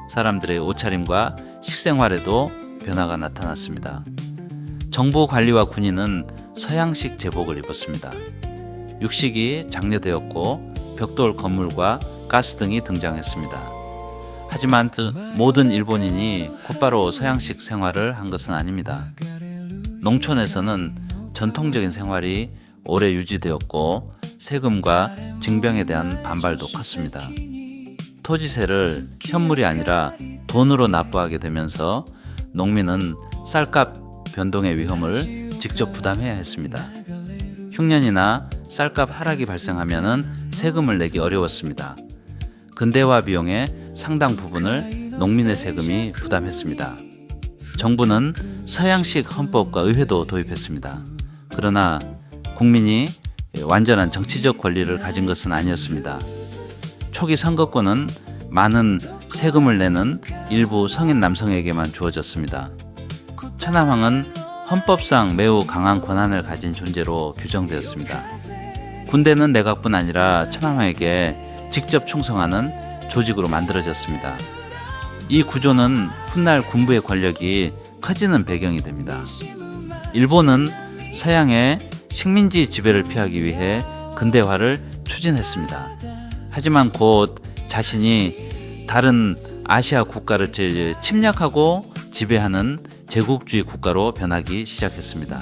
사람들의 옷차림과 식생활에도 변화가 나타났습니다. 정부 관리와 군인은 서양식 제복을 입었습니다. 육식이 장려되었고 벽돌 건물과 가스 등이 등장했습니다. 하지만 모든 일본인이 곧바로 서양식 생활을 한 것은 아닙니다. 농촌에서는 전통적인 생활이 오래 유지되었고 세금과 징병에 대한 반발도 컸습니다. 토지세를 현물이 아니라 돈으로 납부하게 되면서 농민은 쌀값 변동의 위험을 직접 부담해야 했습니다. 흉년이나 쌀값 하락이 발생하면 세금을 내기 어려웠습니다. 근대화 비용의 상당 부분을 농민의 세금이 부담했습니다. 정부는 서양식 헌법과 의회도 도입했습니다. 그러나 국민이 완전한 정치적 권리를 가진 것은 아니었습니다. 초기 선거권은 많은 세금을 내는 일부 성인 남성에게만 주어졌습니다. 천하황은 헌법상 매우 강한 권한을 가진 존재로 규정되었습니다. 군대는 내각뿐 아니라 천하황에게 직접 충성하는 조직으로 만들어졌습니다. 이 구조는 훗날 군부의 권력이 커지는 배경이 됩니다. 일본은 서양의 식민지 지배를 피하기 위해 근대화를 추진했습니다. 하지만 곧 자신이 다른 아시아 국가를 침략하고 지배하는 제국주의 국가로 변하기 시작했습니다.